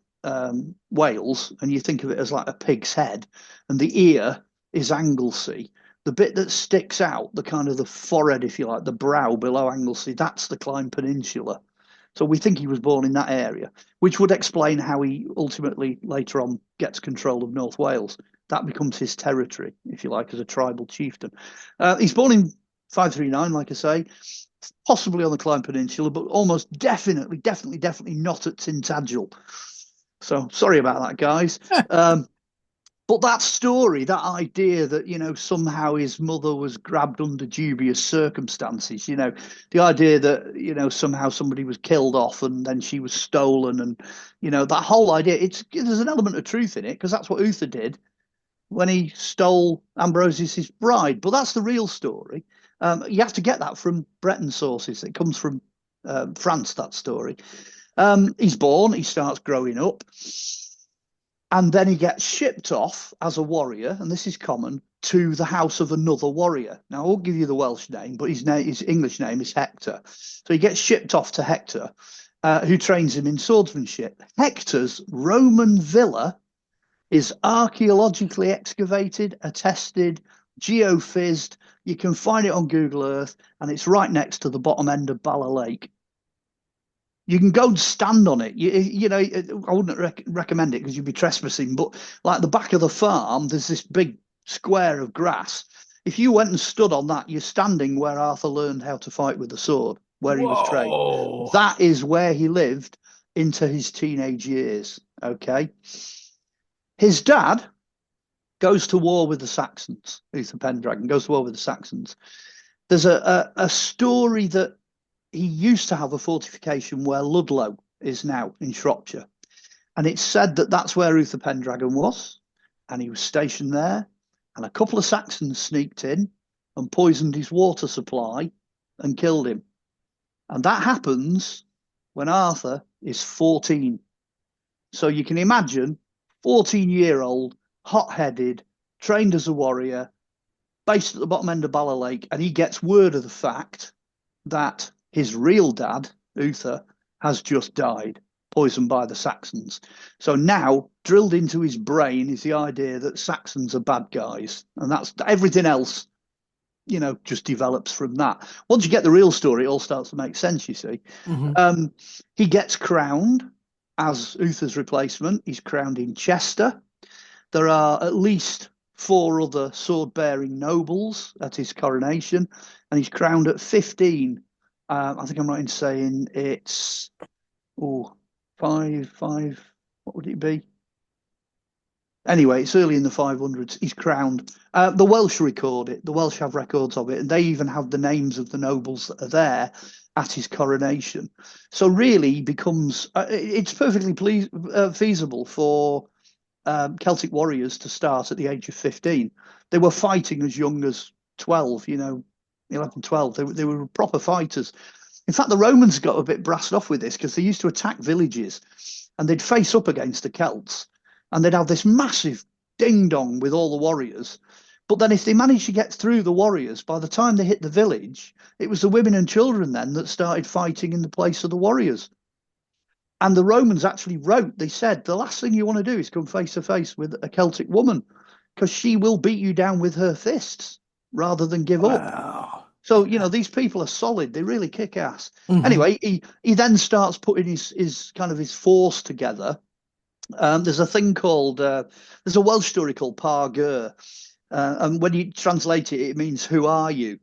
Wales and you think of it as like a pig's head, and the ear is Anglesey, the bit that sticks out, the kind of the forehead, if you like, the brow below Anglesey, that's the Clyde Peninsula. So we think he was born in that area, which would explain how he ultimately later on gets control of North Wales. That becomes his territory, if you like, as a tribal chieftain. He's born in 539, like I say, possibly on the Clyde Peninsula, but almost definitely not at Tintagel. So sorry about that, guys. But that story, that idea that, somehow his mother was grabbed under dubious circumstances, the idea that, somehow somebody was killed off and then she was stolen, and, that whole idea, there's an element of truth in it because that's what Uther did when he stole Ambrosius's bride. But that's the real story. You have to get that from Breton sources. It comes from France, that story. He's born, he starts growing up, and then he gets shipped off as a warrior, and this is common, to the house of another warrior. Now, I won't give you the Welsh name, but his English name is Hector. So he gets shipped off to Hector, who trains him in swordsmanship. Hector's Roman villa is archaeologically excavated, attested, geophysicked. You can find it on Google Earth, and it's right next to the bottom end of Bala Lake. You can go and stand on it. I wouldn't recommend it because you'd be trespassing, but like the back of the farm, there's this big square of grass. If you went and stood on that, you're standing where Arthur learned how to fight with the sword, where he was trained. Whoa. That is where he lived into his teenage years. Okay. His dad goes to war with the Saxons. Uther Pendragon goes to war with the Saxons. There's a story that he used to have a fortification where Ludlow is now in Shropshire. And it's said that that's where Uther Pendragon was, and he was stationed there. And a couple of Saxons sneaked in and poisoned his water supply and killed him. And that happens when Arthur is 14. So you can imagine 14-year-old, hot-headed, trained as a warrior, based at the bottom end of Bala Lake, and he gets word of the fact that his real dad, Uther, has just died, poisoned by the Saxons. So now, drilled into his brain is the idea that Saxons are bad guys. And that's everything else, just develops from that. Once you get the real story, it all starts to make sense, you see. Mm-hmm. He gets crowned as Uther's replacement. He's crowned in Chester. There are at least 4 other sword-bearing nobles at his coronation, and he's crowned at 15. I think I'm right in saying it's 5. What would it be? Anyway, it's early in the 500s. He's crowned. The Welsh record it. The Welsh have records of it, and they even have the names of the nobles that are there at his coronation. So really, he becomes. It's perfectly feasible for Celtic warriors to start at the age of 15. They were fighting as young as 12. 11, 12. They were proper fighters. In fact, the Romans got a bit brassed off with this because they used to attack villages and they'd face up against the Celts and they'd have this massive ding dong with all the warriors. But then, if they managed to get through the warriors, by the time they hit the village, it was the women and children then that started fighting in the place of the warriors. And the Romans actually wrote, they said, the last thing you want to do is come face to face with a Celtic woman because she will beat you down with her fists rather than give up. Wow. So, these people are solid. They really kick ass. Hmm. Anyway, he then starts putting his kind of his force together. There's a thing called, there's a Welsh story called Pa Gur. And when you translate it, it means, who are you?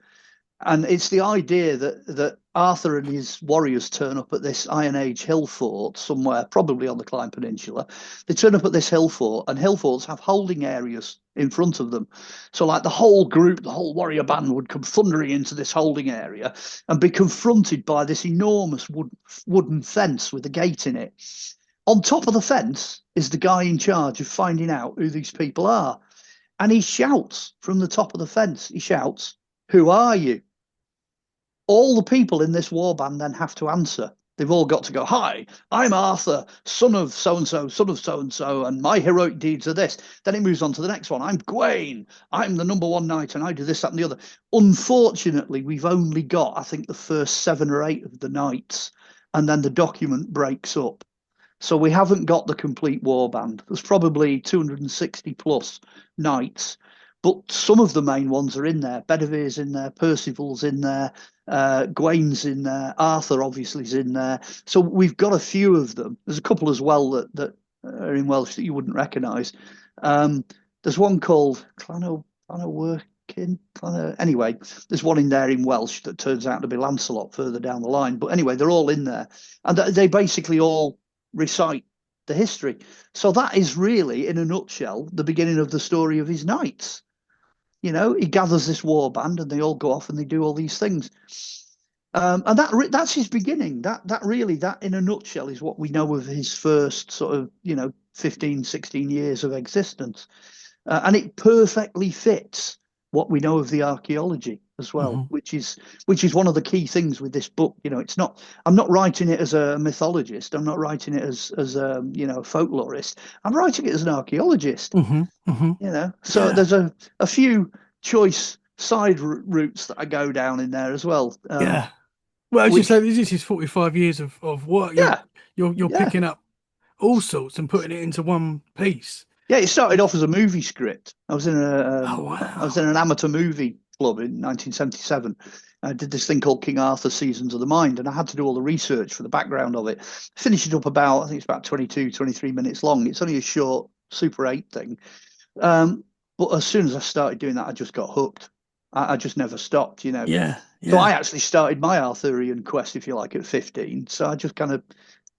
And it's the idea that Arthur and his warriors turn up at this Iron Age hill fort somewhere, probably on the Clyde Peninsula. They turn up at this hill fort, and hill forts have holding areas in front of them. So, like the whole group, the whole warrior band would come thundering into this holding area and be confronted by this enormous wooden fence with a gate in it. On top of the fence is the guy in charge of finding out who these people are. And he shouts from the top of the fence, he shouts, "Who are you?" All the people in this warband then have to answer. They've all got to go, "Hi, I'm Arthur, son of so-and-so, son of so-and-so, and my heroic deeds are this." Then it moves on to the next one. "I'm Gawain. I'm the number one knight, and I do this, that, and the other." Unfortunately, we've only got, I think, the first 7 or 8 of the knights, and then the document breaks up. So we haven't got the complete warband. There's probably 260 plus knights, but some of the main ones are in there. Bedivere's in there, Percival's in there, Gawain's in there, Arthur obviously is in there. So we've got a few of them. There's a couple as well that are in Welsh that you wouldn't recognise. There's one called Working. Anyway, there's one in there in Welsh that turns out to be Lancelot further down the line. But anyway, they're all in there, and they basically all recite the history. So that is really, in a nutshell, the beginning of the story of his knights. He gathers this war band, and they all go off and they do all these things. And that's his beginning. That in a nutshell is what we know of his first sort of 15, 16 years of existence, and it perfectly fits what we know of the archaeology as well, Hmm. which is one of the key things with this book. It's not. I'm not writing it as a mythologist. I'm not writing it as a folklorist. I'm writing it as an archaeologist. Hmm. Hmm. So Yeah. there's a few choice side routes that I go down in there as well. Yeah. Well, as you say, Which this is 45 years of work. Yeah, You're yeah, picking up all sorts and putting it into one piece. yeah. It started off as a movie script. Oh I was wow. in an amateur movie club in 1977. I did this thing called King Arthur Seasons of the Mind, and I had to do all the research for the background of it. Finish it up about, I think it's about 22, 23 minutes long. It's only a short Super 8 thing. Um, but as soon as I started doing that, I just got hooked. I just never stopped. Yeah. So I Yeah. actually started my Arthurian quest, if you like, at 15. So I just kind of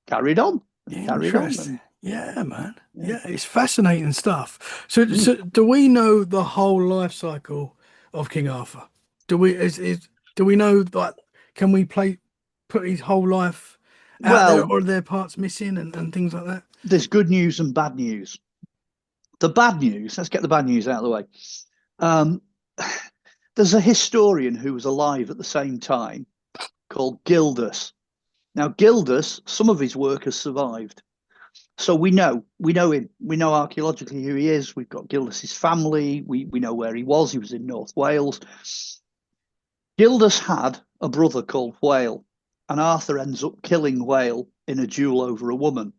carried on and carried on. Interesting. And Yeah, man. yeah. Yeah, it's fascinating stuff. So, Mm. so do we know the whole life cycle of King Arthur? Do we know like can we put his whole life out there, Well, or are there parts missing and things like that? there's good news and bad news. The bad news, let's get the bad news out of the way. Um, there's a historian who was alive at the same time called Gildas. Now, Gildas, some of his work has survived. So we know him. We know archaeologically who he is. We've got Gildas's family. We know where he was. He was in North Wales. Gildas had a brother called Whale, and Arthur ends up killing Whale in a duel over a woman.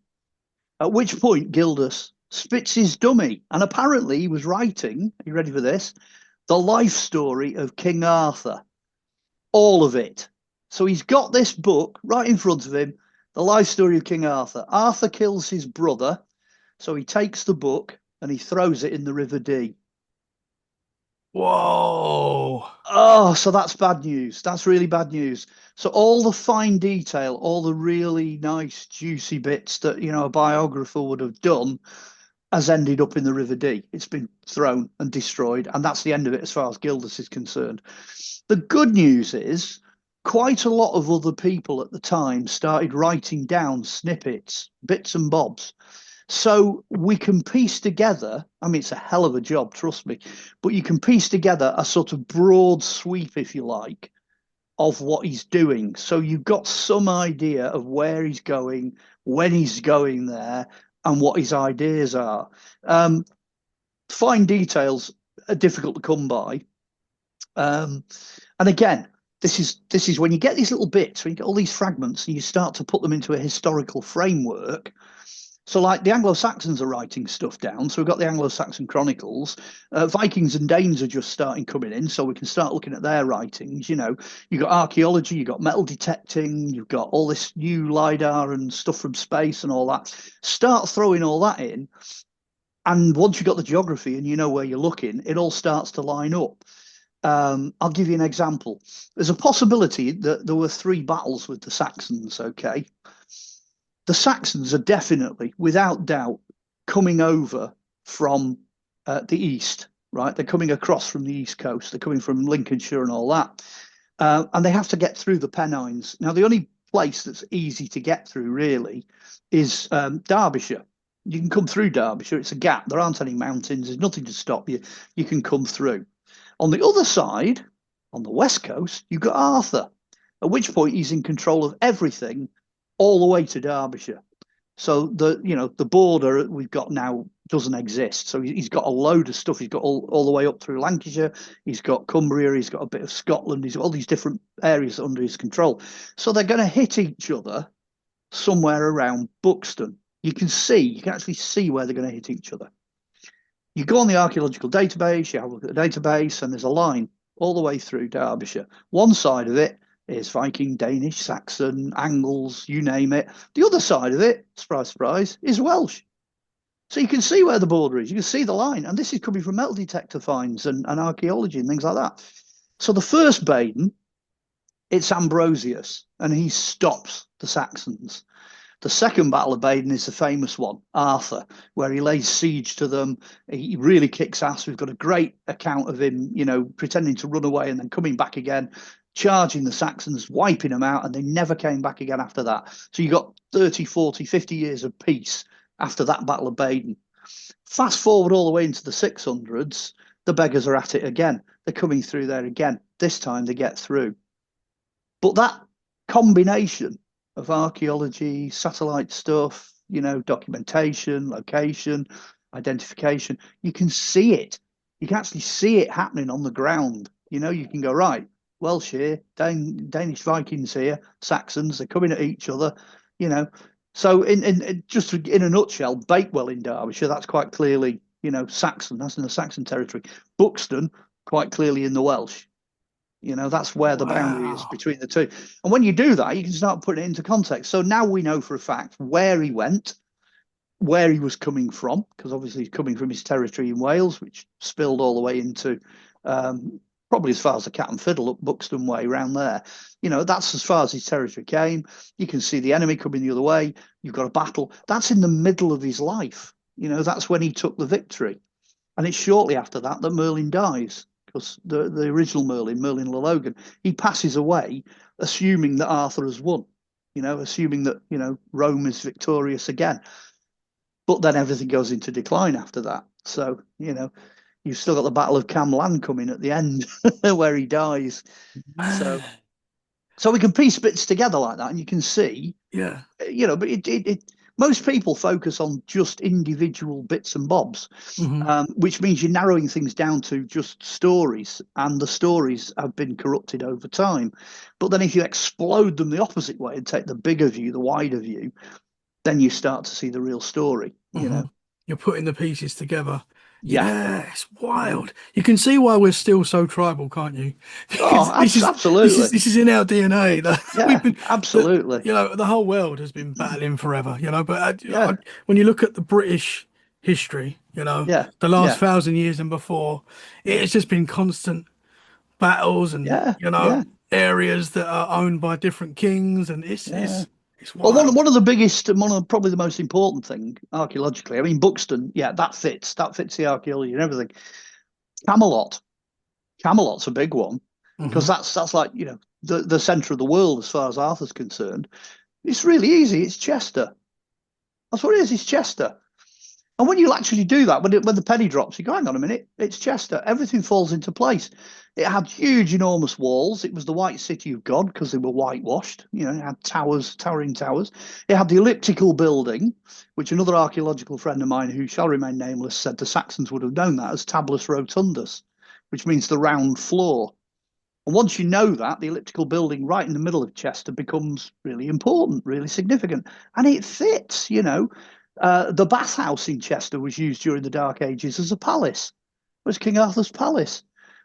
At which point Gildas spits his dummy, and apparently he was writing, are you ready for this? The life story of King Arthur. All of it. So he's got this book right in front of him, the life story of King Arthur. Arthur kills his brother, so he takes the book and he throws it in the River Dee. Whoa. Oh, so that's bad news. That's really bad news. So all the fine detail, all the really nice, juicy bits that a biographer would have done, has ended up in the River Dee. It's been thrown and destroyed, and that's the end of it as far as Gildas is concerned. The good news is quite a lot of other people at the time started writing down snippets, bits and bobs. So we can piece together, I mean, it's a hell of a job, trust me, but you can piece together a sort of broad sweep, if you like, of what he's doing. So you've got some idea of where he's going, when he's going there, and what his ideas are. Um, Fine details are difficult to come by. Um, and again, this is when you get these little bits, when you get all these fragments, and you start to put them into a historical framework. So, like the Anglo-Saxons are writing stuff down. So we've got the Anglo-Saxon chronicles. Vikings and Danes are just starting coming in, so we can start looking at their writings. You've got archaeology, you've got metal detecting, you've got all this new lidar and stuff from space and all that. Start throwing all that in, and once you've got the geography and you know where you're looking, it all starts to line up. I'll give you an example. There's a possibility that there were three battles with the Saxons. Okay, the Saxons are definitely, without doubt, coming over from the east, right? They're coming across from the east coast. They're coming from Lincolnshire and all that. And they have to get through the Pennines. Now, the only place that's easy to get through, really, is Derbyshire. You can come through Derbyshire. It's a gap. There aren't any mountains. There's nothing to stop you. You can come through. On the other side, on the west coast, you've got Arthur, at which point he's in control of everything all the way to Derbyshire. So the border we've got now doesn't exist. So he's got a load of stuff. He's got all the way up through Lancashire. He's got Cumbria. He's got a bit of Scotland. He's got all these different areas under his control. So they're going to hit each other somewhere around Buxton. You can actually see where they're going to hit each other. You go on the archaeological database, you have a look at the database, and there's a line all the way through Derbyshire. One side of it is Viking, Danish, Saxon, Angles, you name it. The other side of it, surprise, surprise, is Welsh. So you can see where the border is. You can see the line. And this is coming from metal detector finds and archaeology and things like that. So the first Baden, it's Ambrosius, and he stops the Saxons. The second Battle of Baden is the famous one, Arthur, where he lays siege to them. He really kicks ass. We've got a great account of him, pretending to run away and then coming back again, charging the Saxons, wiping them out, and they never came back again after that. So you got 30, 40, 50 years of peace after that Battle of Baden. Fast forward all the way into the 600s, the beggars are at it again. They're coming through there again. This time they get through. But that combination of archaeology, satellite stuff, documentation, location, identification, you can see it. You can actually see it happening on the ground. You can go, right, Welsh here, Danish Vikings here, Saxons, they're coming at each other, So in just in a nutshell, Bakewell in Derbyshire, that's quite clearly, Saxon, that's in the Saxon territory. Buxton, quite clearly in the Welsh. That's where the boundary is between the two. And when you do that, you can start putting it into context. So now we know for a fact where he went, where he was coming from, because obviously he's coming from his territory in Wales, which spilled all the way into probably as far as the Cat and Fiddle up Buxton Way around there. That's as far as his territory came. You can see the enemy coming the other way. You've got a battle. That's in the middle of his life. That's when he took the victory. And it's shortly after that that Merlin dies. Because the original Merlin Le Logan, he passes away, assuming that Arthur has won, assuming that, Rome is victorious again. But then everything goes into decline after that. So, you've still got the Battle of Cam Lan coming at the end where he dies. Man. So we can piece bits together like that, and you can see, Yeah. But most people focus on just individual bits and bobs, which means you're narrowing things down to just stories, and the stories have been corrupted over time. But then if you explode them the opposite way and take the bigger view, the wider view, then you start to see the real story, You're putting the pieces together. Yeah. Yeah, it's wild. You can see why we're still so tribal, can't you? Oh, Because this is absolutely. this is in our DNA. Yeah, absolutely. The whole world has been battling forever, But Yeah, when you look at the British history, yeah, the last yeah, 1,000 years and before, it's just been constant battles and yeah, yeah, areas that are owned by different kings, and it's yeah. It's Well, wild. one of the biggest and probably the most important thing archaeologically. I mean, Buxton, yeah, that fits. That fits the archaeology and everything. Camelot, Camelot's a big one because Hmm. that's like the centre of the world as far as Arthur's concerned. It's really easy. It's Chester. That's what it is. It's Chester. And when you actually do that, when the penny drops, you go, hang on a minute, it's Chester. Everything falls into place. It had huge, enormous walls. It was the White City of God because they were whitewashed. It had towers, towering towers. It had the elliptical building, which another archaeological friend of mine, who shall remain nameless, said the Saxons would have known that as tabulus rotundus, which means the round floor. And once you know that, the elliptical building right in the middle of Chester becomes really important, really significant. And it fits. The bathhouse in Chester was used during the Dark Ages as a palace. It was King Arthur's palace.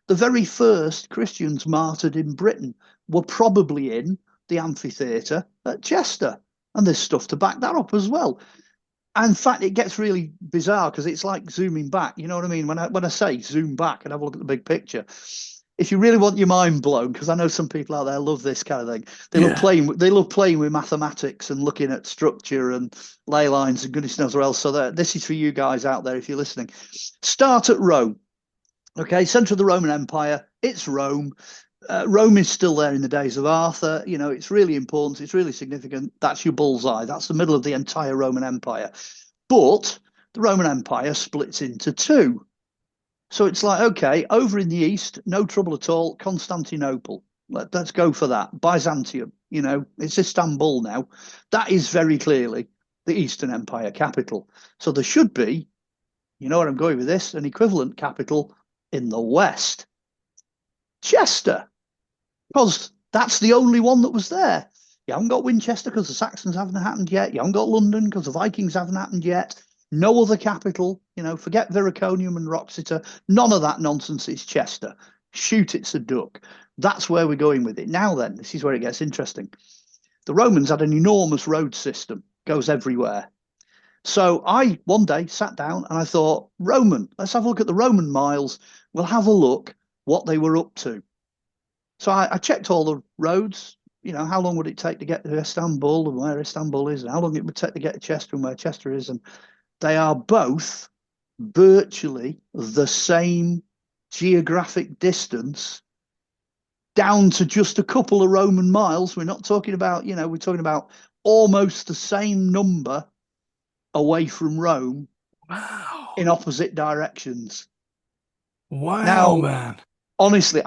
The very first Christians martyred in Britain were probably in the amphitheatre at Chester. And there's stuff to back that up as well. And in fact, it gets really bizarre because it's like zooming back. You know what I mean? When I say zoom back and have a look at the big picture, if you really want your mind blown, because I know some people out there love this kind of thing, Yeah. they love playing with mathematics and looking at structure and ley lines and goodness knows where else. So this is for you guys out there if you're listening. Start at Rome. Okay, center of the Roman Empire. It's Rome. Rome is still there in the days of Arthur. It's really important. It's really significant. That's your bullseye. That's the middle of the entire Roman Empire. But the Roman Empire splits into two. So it's like, okay, over in the east, no trouble at all. Constantinople. Let's go for that. Byzantium, it's Istanbul now. That is very clearly the Eastern Empire capital. So there should be, you know where I'm going with this, an equivalent capital in the west. Chester, because that's the only one that was there. You haven't got Winchester because the Saxons haven't happened yet. You haven't got London because the Vikings haven't happened yet. No other capital, forget Viraconium and Wroxeter. None of that nonsense. It's Chester. Shoot, it's a duck. That's where we're going with it. Now then, this is where it gets interesting. The Romans had an enormous road system, goes everywhere. So I one day sat down and I thought, let's have a look at the Roman miles. We'll have a look what they were up to. So I checked all the roads. How long would it take to get to Istanbul and where Istanbul is, and how long it would take to get to Chester and where Chester is. And they are both virtually the same geographic distance down to just a couple of Roman miles. We're not talking about, we're talking about almost the same number away from Rome Wow. in opposite directions. Wow, Now, man. honestly,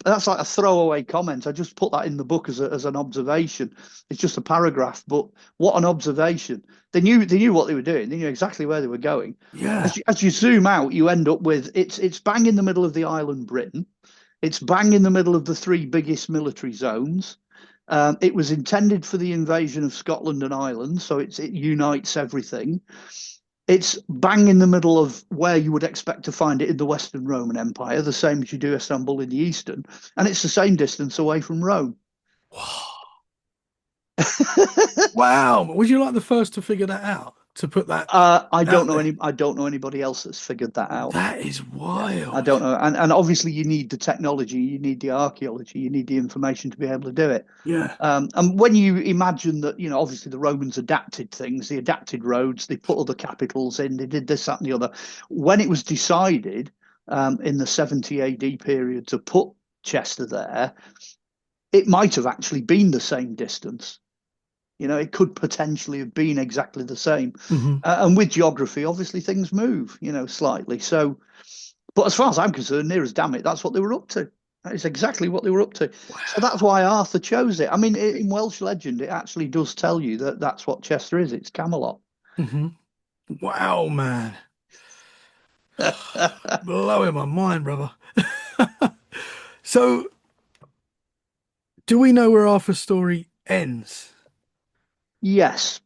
that's like a throwaway comment. I just put that in the book as an observation. It's just a paragraph, but what an observation. They knew what they were doing. They knew exactly where they were going. Yeah. As you zoom out, you end up with it's bang in the middle of the island Britain. It's bang in the middle of the three biggest military zones. It was intended for the invasion of Scotland and Ireland, so it unites everything. It's bang in the middle of where you would expect to find it in the Western Roman Empire, the same as you do Istanbul in the Eastern, and it's the same distance away from Rome. Wow. Was you like the first to figure that out? To put that I don't out know there? any. I don't know anybody else that's figured that out. That is Yeah, I wild. don't know. And obviously, you need the technology, you need the archaeology, you need the information to be able to do it. Yeah. And when you imagine that, obviously the Romans adapted things, they adapted roads, they put other capitals in, they did this, that, and the other. When it was decided in the 70 AD period to put Chester there, it might have actually been the same distance. It could potentially have been exactly the same. Hmm. And with geography, obviously things move, slightly. So, but as far as I'm concerned, near as damn it, that's what they were up to. That is exactly what they were up to. So that's Wow. why Arthur chose it. I mean, in Welsh legend, it actually does tell you that that's what Chester is. It's Camelot. Hmm. Wow, man. Blowing my mind, brother. So, do we know where Arthur's story ends? Yes.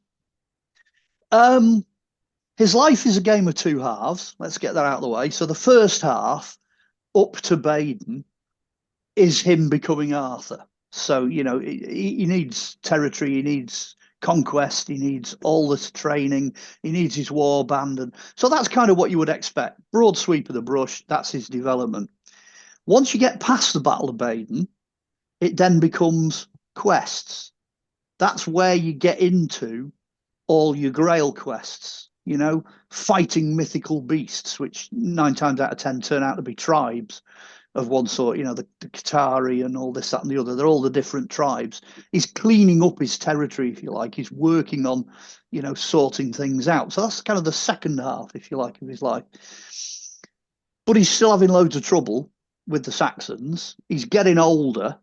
Um, his life is a game of two halves. Let's get that out of the way. So the first half, up to Baden, is him becoming Arthur. So, he needs territory, he needs conquest, he needs all this training, he needs his war band. And so that's kind of what you would expect. Broad sweep of the brush, that's his development. Once you get past the Battle of Baden, it then becomes quests. That's where you get into all your Grail quests, fighting mythical beasts, which 9 times out of 10 turn out to be tribes of one sort, the Qatari and all this, that, and the other. They're all the different tribes. He's cleaning up his territory, if you like. He's working on, sorting things out. So that's kind of the second half, if you like, of his life. But he's still having loads of trouble with the Saxons. He's getting older.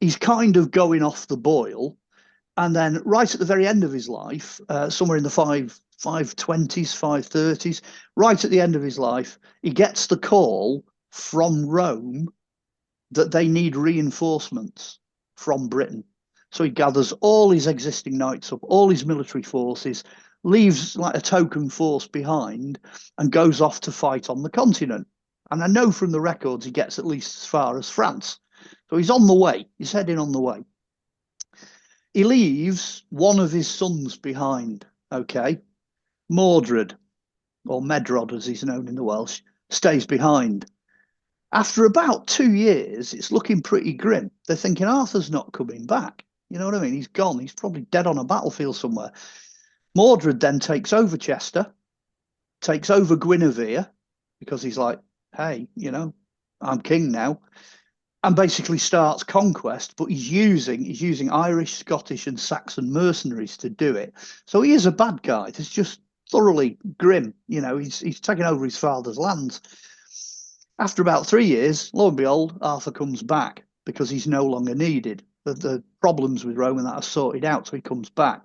He's kind of going off the boil. And then right at the very end of his life, somewhere in the 520s, 530s, right at the end of his life, he gets the call from Rome that they need reinforcements from Britain. So he gathers all his existing knights up, all his military forces, leaves like a token force behind, and goes off to fight on the continent. And I know from the records he gets at least as far as France. So he's on the way. He's heading on the way. He leaves one of his sons behind, okay? Mordred, or Medrod as he's known in the Welsh, stays behind. After about 2 years, it's looking pretty grim. They're thinking Arthur's not coming back. You know what I mean? He's gone. He's probably dead on a battlefield somewhere. Mordred then takes over Chester, takes over Guinevere, because he's like, hey, I'm king now, and basically starts conquest, but he's using Irish, Scottish, and Saxon mercenaries to do it. So he is a bad guy. It's just thoroughly grim. He's taken over his father's lands. After about 3 years, lo and behold, Arthur comes back because he's no longer needed. The problems with Rome and that are sorted out, so he comes back.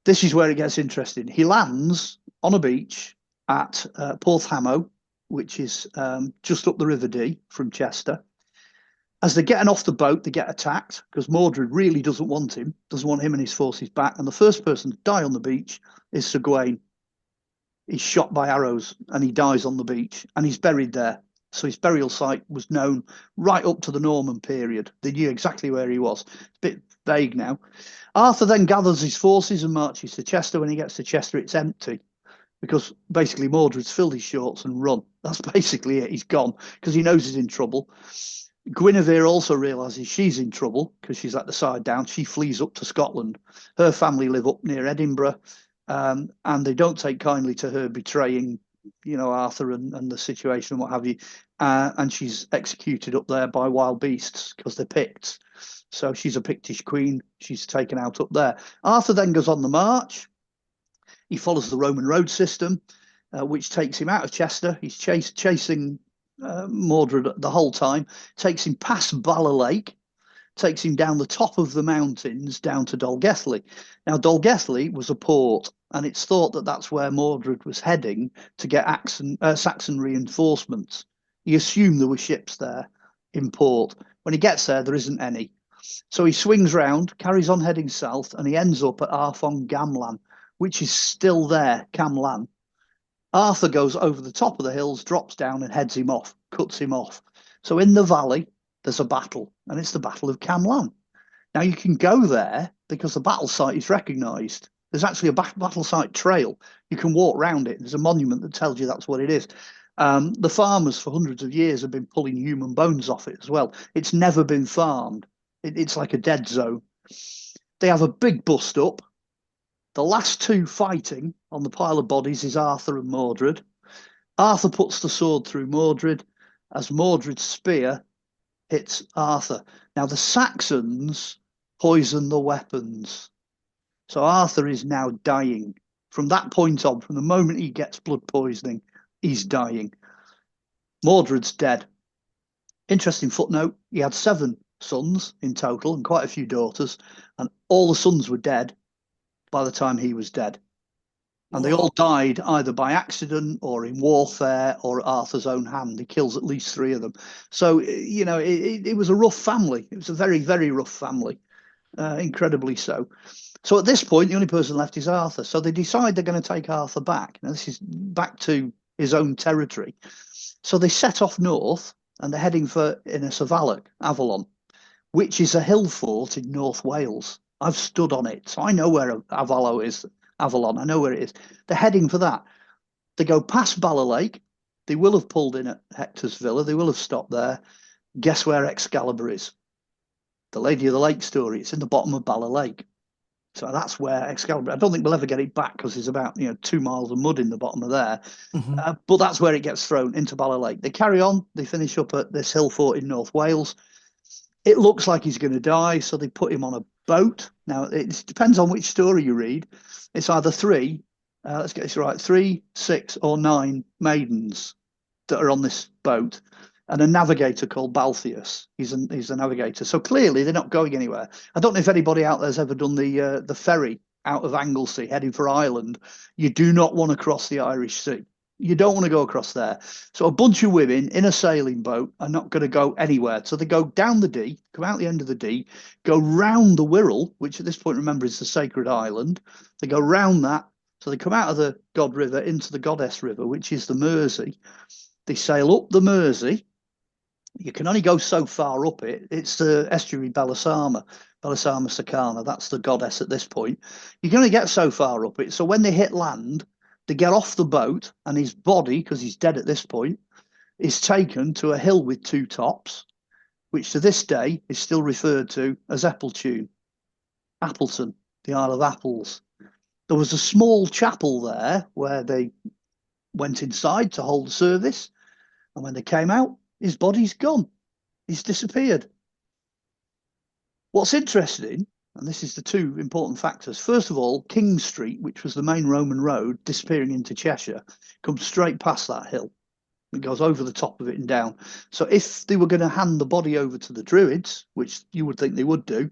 This is where it gets interesting. He lands on a beach at Porthamo, which is just up the River Dee from Chester. As they're getting off the boat, they get attacked because Mordred really doesn't want him and his forces back. And the first person to die on the beach is Sir Gawain. He's shot by arrows and he dies on the beach and he's buried there. So his burial site was known right up to the Norman period. They knew exactly where he was. It's a bit vague now. Arthur then gathers his forces and marches to Chester. When he gets to Chester, it's empty because basically Mordred's filled his shorts and run. That's basically it. He's gone because he knows he's in trouble. Guinevere also realises she's in trouble because she's let the side down. She flees up to Scotland. Her family live up near Edinburgh, and they don't take kindly to her betraying, Arthur and the situation and what have you. And she's executed up there by wild beasts because they're Picts. So she's a Pictish queen. She's taken out up there. Arthur then goes on the march. He follows the Roman road system, which takes him out of Chester. He's chasing Mordred the whole time, takes him past Bala Lake, takes him down the top of the mountains down to Dolgethly. Now, Dolgethly was a port, and it's thought that that's where Mordred was heading to get Saxon reinforcements. He assumed there were ships there in port. When he gets there, there isn't any. So he swings round, carries on heading south, and he ends up at Arfon Gamlan, which is still there, Camlan. Arthur goes over the top of the hills, drops down and heads him off, cuts him off. So in the valley, there's a battle, and it's the Battle of Camlan. Now you can go there because the battle site is recognised. There's actually a battle site trail. You can walk round it. There's a monument that tells you that's what it is. The farmers for hundreds of years have been pulling human bones off it as well. It's never been farmed. It's like a dead zone. They have a big bust up. The last two fighting on the pile of bodies is Arthur and Mordred. Arthur puts the sword through Mordred as Mordred's spear hits Arthur. Now, the Saxons poison the weapons. So Arthur is now dying. From that point on, from the moment he gets blood poisoning, he's dying. Mordred's dead. Interesting footnote, he had 7 sons in total and quite a few daughters, and all the sons were dead by the time he was dead. And they all died either by accident or in warfare or Arthur's own hand. He kills at least 3 of them. So, it was a rough family. It was a very, very rough family, incredibly so. So at this point, the only person left is Arthur. So they decide they're going to take Arthur back. Now, this is back to his own territory. So they set off north and they're heading for Innes of Avalon, which is a hill fort in North Wales. I've stood on it, so I know where Avalon is. I know where it is. They're heading for that. They go past Bala Lake. They will have pulled in at Hector's villa. They will have stopped there. Guess where Excalibur is? the Lady of the Lake story. It's in the bottom of Bala Lake. So that's where Excalibur. I don't think we'll ever get it back because there's about 2 miles of mud in the bottom of there. Hmm. But that's where it gets thrown into Bala Lake. They carry on. They finish up at this hill fort in North Wales. It looks like he's going to die, so they put him on a boat. Now it depends on which story you read. It's either three. Let's get this right: 3, 6, or 9 maidens that are on this boat, and a navigator called Baltheus. He's a navigator. So clearly they're not going anywhere. I don't know if anybody out there's ever done the ferry out of Anglesey heading for Ireland. You do not want to cross the Irish Sea. You don't want to go across there. So a bunch of women in a sailing boat are not going to go anywhere. So they go down the Dee, come out the end of the Dee, go round the Wirral, which at this point, remember, is the sacred island. They go round that. So they come out of the God River into the Goddess River, which is the Mersey. They sail up the Mersey. You can only go so far up it. It's the estuary Belisama, Belisama Sakana. That's the goddess at this point. You can only get so far up it. So when they hit land, they get off the boat, and his body, because he's dead at this point, is taken to a hill with 2 tops, which to this day is still referred to as Appletune, Appleton, the Isle of Apples. There was a small chapel there where they went inside to hold the service, and when they came out, his body's gone. He's disappeared. What's interesting, and this is the 2 important factors. First of all, King Street, which was the main Roman road disappearing into Cheshire, comes straight past that hill. It goes over the top of it and down. So if they were going to hand the body over to the Druids, which you would think they would do,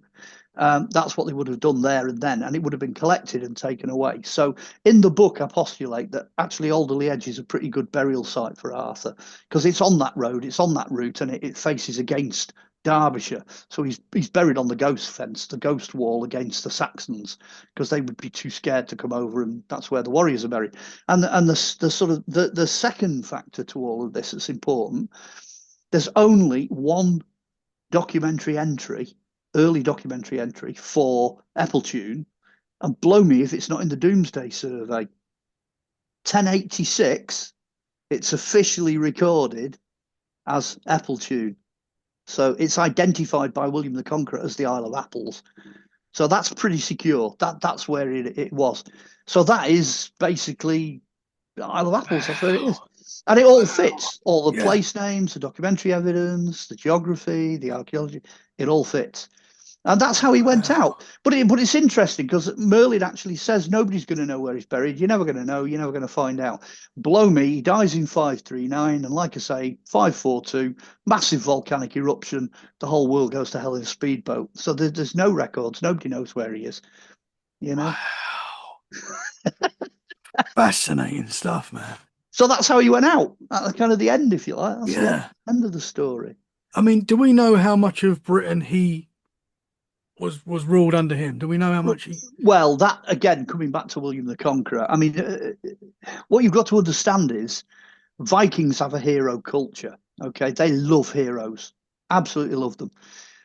that's what they would have done there and then, and it would have been collected and taken away. So in the book, I postulate that actually Alderley Edge is a pretty good burial site for Arthur, because it's on that road, it's on that route, and it faces against Derbyshire. So he's buried on the ghost fence, the ghost wall against the Saxons, because they would be too scared to come over, and that's where the warriors are buried. And the sort of the second factor to all of this that's important, there's only one documentary entry, early documentary entry for Appletune, and blow me if it's not in the Doomsday Survey. 1086, it's officially recorded as Appletune. So it's identified by William the Conqueror as the Isle of Apples. So that's pretty secure. That's where it was. So that is basically the Isle of Apples. That's where it is. And it all fits. All the place names, the documentary evidence, the geography, the archaeology, it all fits. And that's how he went out. But it's interesting because Merlin actually says nobody's going to know where he's buried. You're never going to know. You're never going to find out. Blow me, he dies in 539. And like I say, 542, massive volcanic eruption. The whole world goes to hell in a speedboat. So there's no records. Nobody knows where he is. Wow. Fascinating stuff, man. So that's how he went out. That's kind of the end, if you like. That's the end of the story. I mean, do we know how much of Britain he was ruled under him? Do we know how much he... Well, that, again, coming back to William the Conqueror, I mean, what you've got to understand is Vikings have a hero culture, okay? They love heroes, absolutely love them.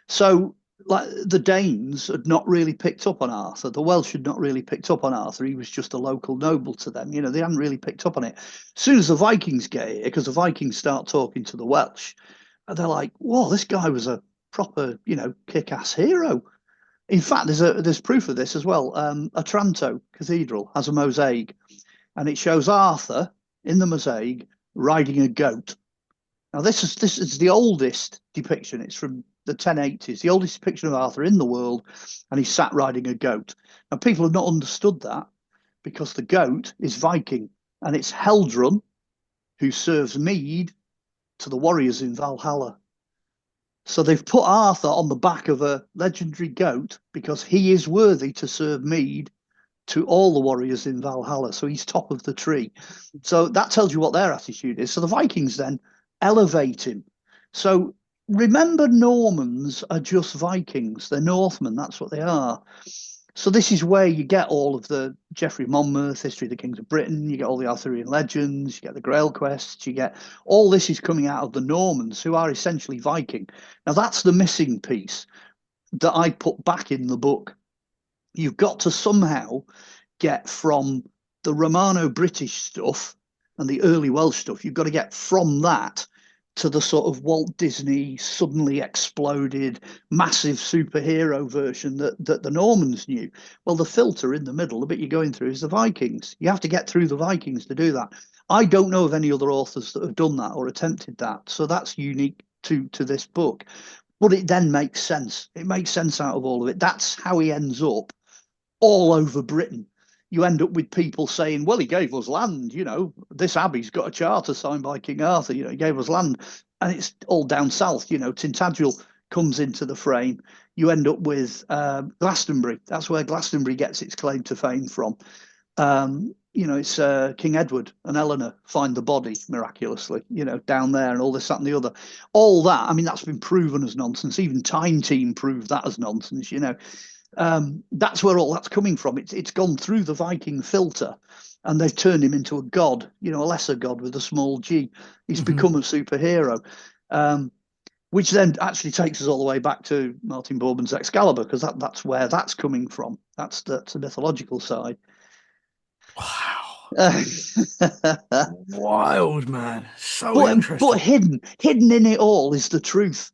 So, like, the Danes had not really picked up on Arthur. The Welsh had not really picked up on Arthur. He was just a local noble to them. They hadn't really picked up on it. As soon as the Vikings get here, because the Vikings start talking to the Welsh, they're like, whoa, this guy was a proper, kick-ass hero. In fact, there's proof of this as well. Otranto Cathedral has a mosaic, and it shows Arthur in the mosaic riding a goat. Now, this is the oldest depiction. It's from the 1080s, the oldest depiction of Arthur in the world, and he's sat riding a goat. Now, people have not understood that because the goat is Viking, and it's Heldrun who serves mead to the warriors in Valhalla. So they've put Arthur on the back of a legendary goat because he is worthy to serve mead to all the warriors in Valhalla. So he's top of the tree. So that tells you what their attitude is. So the Vikings then elevate him. So remember, Normans are just Vikings. They're Northmen. That's what they are. So this is where you get all of the Geoffrey Monmouth, History of the Kings of Britain, you get all the Arthurian legends, you get the Grail quests, you get all this is coming out of the Normans, who are essentially Viking. Now that's the missing piece that I put back in the book. You've got to somehow get from the Romano-British stuff and the early Welsh stuff, you've got to get from that to the sort of Walt Disney suddenly exploded massive superhero version that the Normans knew. Well, the filter in the middle, the bit you're going through, is the Vikings. You have to get through the Vikings to do that. I don't know of any other authors that have done that or attempted that. So that's unique to this book. But it then makes sense. It makes sense out of all of it. That's how he ends up all over Britain. You end up with people saying, well, he gave us land, this abbey's got a charter signed by King Arthur, he gave us land. And it's all down south, Tintagel comes into the frame. You end up with Glastonbury. That's where Glastonbury gets its claim to fame from. It's King Edward and Eleanor find the body miraculously, down there, and all this, that, and the other. All that, I mean, that's been proven as nonsense. Even Time Team proved that as nonsense, That's where all that's coming from. It's gone through the Viking filter, and they've turned him into a god, a lesser god with a small g. He's become a superhero, which then actually takes us all the way back to Martin Bourboulon's Excalibur, because that's where that's coming from. That's the mythological side. Wow. Wild, man. So but interesting. hidden in it all is the truth.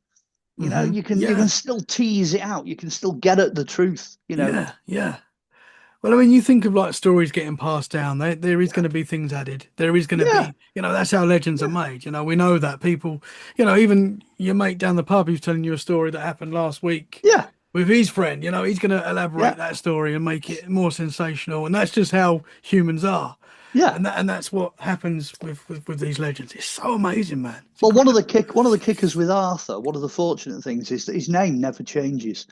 You can Yeah. still tease it out. You can still get at the truth. Yeah, yeah. Well, I mean, you think of like stories getting passed down. There is going to be things added. There is going to Yeah, be, that's how legends are yeah, made. We know that people, even your mate down the pub who's telling you a story that happened last week yeah, with his friend. He's going to elaborate yeah, that story and make it more sensational. And that's just how humans are. yeah. And that's what happens with these legends. It's so amazing, man. It's Well, incredible. one of the kickers with Arthur, one of the fortunate things is that his name never changes.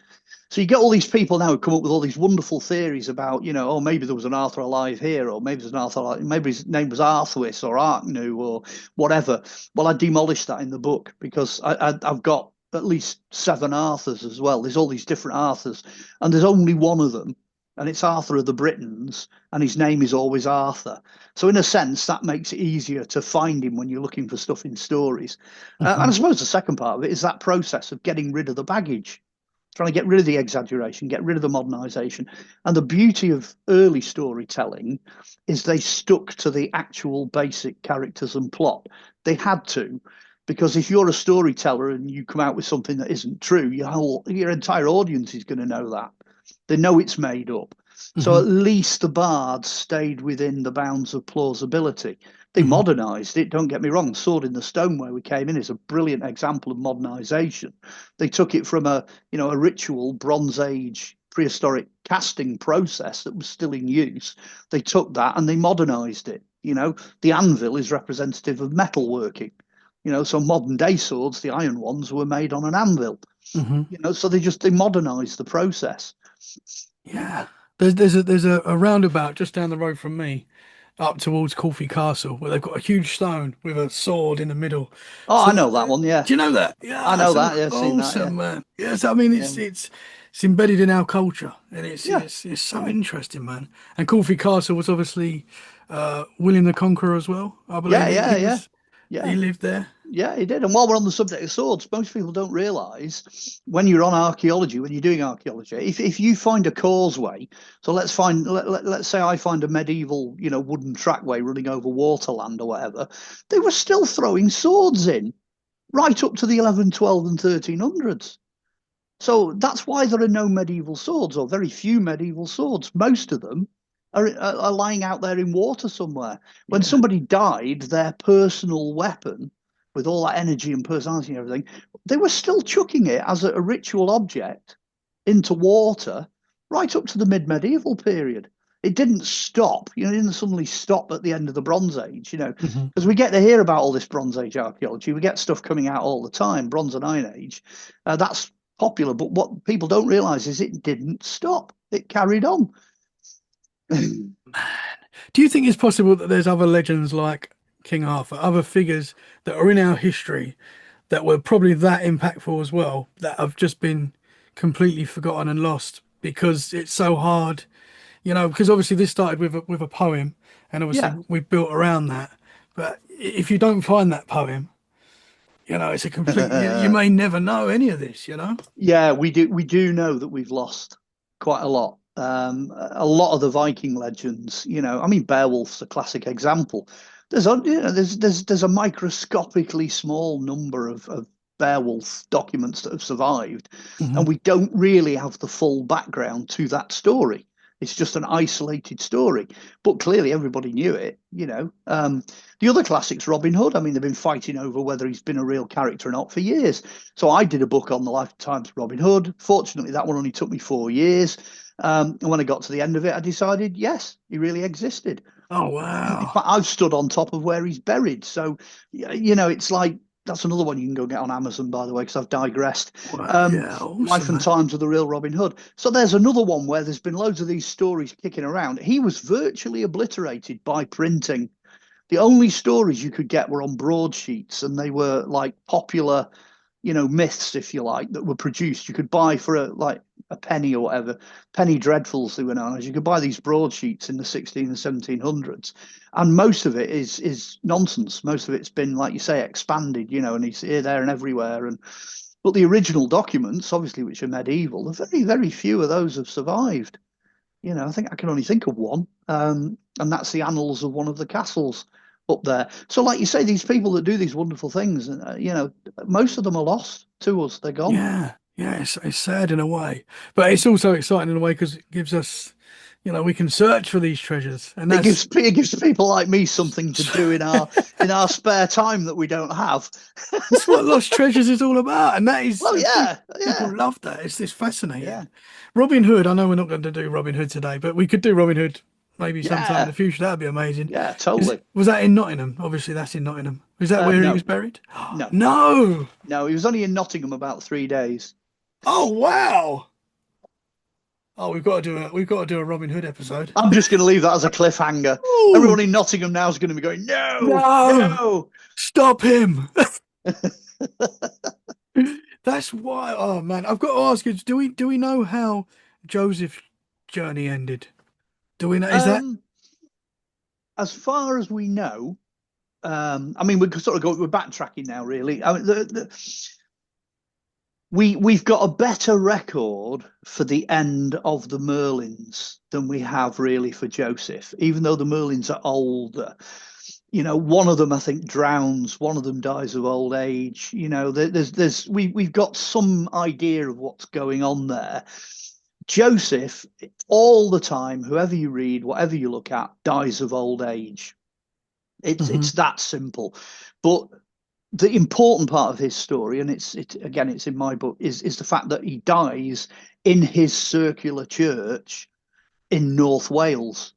So you get all these people now who come up with all these wonderful theories about, oh, maybe there was an Arthur alive here, or maybe there's an Arthur alive, maybe his name was Arthwis or Arknew or whatever. Well, I demolished that in the book because I've got at least 7 Arthurs as well. There's all these different Arthurs, and there's only one of them, and it's Arthur of the Britons, and his name is always Arthur. So in a sense, that makes it easier to find him when you're looking for stuff in stories. And I Hmm. suppose the second part of it is that process of getting rid of the baggage, trying to get rid of the exaggeration, get rid of the modernization. And the beauty of early storytelling is they stuck to the actual basic characters and plot. They had to, because if you're a storyteller and you come out with something that isn't true, your entire audience is going to know that. They know it's made up. So Hmm. at least the bards stayed within the bounds of plausibility. They Hmm. modernized it, don't get me wrong. Sword in the Stone, where we came in, is a brilliant example of modernization. They took it from a ritual Bronze Age prehistoric casting process that was still in use. They took that and they modernized it. The anvil is representative of metalworking. So modern day swords, the iron ones, were made on an anvil. Hmm. So they modernized the process. Yeah. There's a roundabout just down the road from me, up towards Corfe Castle, where they've got a huge stone with a sword in the middle. Oh, I So, know that one. Yeah, do you know that? I Yeah, know so that. Yeah, I've seen that. Yeah, awesome, man. Yes, I mean yeah, it's embedded in our culture, and it's yeah, it's it's so interesting, man. And Corfe Castle was obviously William the Conqueror as well. I believe yeah, he, yeah, he yeah, was yeah. he lived there. Yeah, he did. And while we're on the subject of swords, most people don't realise when you're on archaeology, when you're doing archaeology, if you find a causeway, so let's say I find a medieval, wooden trackway running over waterland or whatever, they were still throwing swords in right up to the 11, 12, and 1300s. So that's why there are no medieval swords, or very few medieval swords. Most of them are lying out there in water somewhere. When Yeah. somebody died, their personal weapon, with all that energy and personality and everything, they were still chucking it as a ritual object into water right up to the mid-medieval period. It didn't stop, it didn't suddenly stop at the end of the Bronze Age, Hmm. because we get to hear about all this Bronze Age archaeology. We get stuff coming out all the time, Bronze and Iron Age. That's popular, but what people don't realize is it didn't stop. It carried on. Do you think it's possible that there's other legends like King Arthur, other figures that are in our history that were probably that impactful as well, that have just been completely forgotten and lost because it's so hard, because obviously this started with a poem, and obviously Yeah, we've built around that. But if you don't find that poem, it's a complete, you may never know any of this. yeah, we do. We do know that we've lost quite a lot. A lot of the Viking legends, I mean, Beowulf's a classic example. there's a microscopically small number of Beowulf documents that have survived, Hmm. and we don't really have the full background to that story. It's just an isolated story, but clearly everybody knew it. The other classics, Robin Hood. I mean, they've been fighting over whether he's been a real character or not for years. So I did a book on the lifetimes of Robin Hood. Fortunately, that one only took me 4 years. And when I got to the end of it, I decided, yes, he really existed. Oh In wow. fact, I've stood on top of where he's buried. So, it's like that's another one you can go get on Amazon, by the way, because I've digressed. Wow. Um, Yeah, Life awesome, and man. Times of the Real Robin Hood. So there's another one where there's been loads of these stories kicking around. He was virtually obliterated by printing. The only stories you could get were on broadsheets, and they were like popular, myths, if you like, that were produced. You could buy for a penny or whatever, penny dreadfuls they were known as. You could buy these broadsheets in the 16 and 1700s, and most of it is nonsense. Most of it's been, like you say, expanded, and it's here, there, and everywhere. And but the original documents, obviously, which are medieval, the very, very few of those have survived. I think I can only think of one, and that's the annals of one of the castles up there. So, like you say, these people that do these wonderful things, and most of them are lost to us. They're gone. Yeah, yeah, it's sad in a way, but it's also exciting in a way because it gives us, we can search for these treasures, and It gives people like me something to do in our spare time that we don't have. that's what lost treasures is all about, and that is Well, yeah, people yeah, love that. It's yeah, fascinating. Robin Hood. I know we're not going to do Robin Hood today, but we could do Robin Hood maybe sometime in yeah, the future. That'd be amazing. yeah, totally. Was that in Nottingham? Obviously, that's in Nottingham. Is that where he was No, buried? no, No. no. He was only in Nottingham about 3 days. Oh wow. Oh, we've got to do a Robin Hood episode. I'm just going to leave that as a cliffhanger. Oh Everyone in Nottingham now is going to be going, no, no! no. Stop him! That's why. Oh man, I've got to ask you: do we know how Joseph's journey ended? Do we know? Is that? Um, as far as we know, I mean, we could sort of go. We're backtracking now, really. I mean, we've got a better record for the end of the Merlins than we have really for Joseph, even though the Merlins are older. One of them I think drowns, one of them dies of old age. We've got some idea of what's going on there. Joseph, all the time, whoever you read, whatever you look at, dies of old age. It's Hmm. it's that simple. But the important part of his story, and it's in my book, is the fact that he dies in his circular church in North Wales.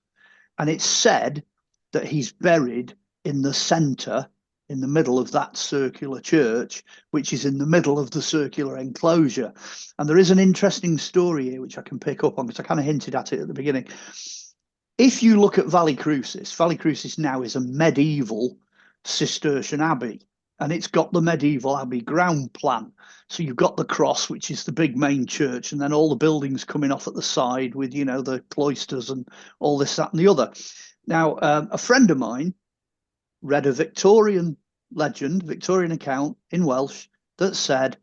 And it's said that he's buried in the centre, in the middle of that circular church, which is in the middle of the circular enclosure. And there is an interesting story here which I can pick up on because I kind of hinted at it at the beginning. If you look at Valley Crucis now is a medieval Cistercian abbey, and it's got the medieval abbey ground plan. So you've got the cross, which is the big main church, and then all the buildings coming off at the side with, the cloisters and all this, that, and the other. Now, a friend of mine read a Victorian account in Welsh that said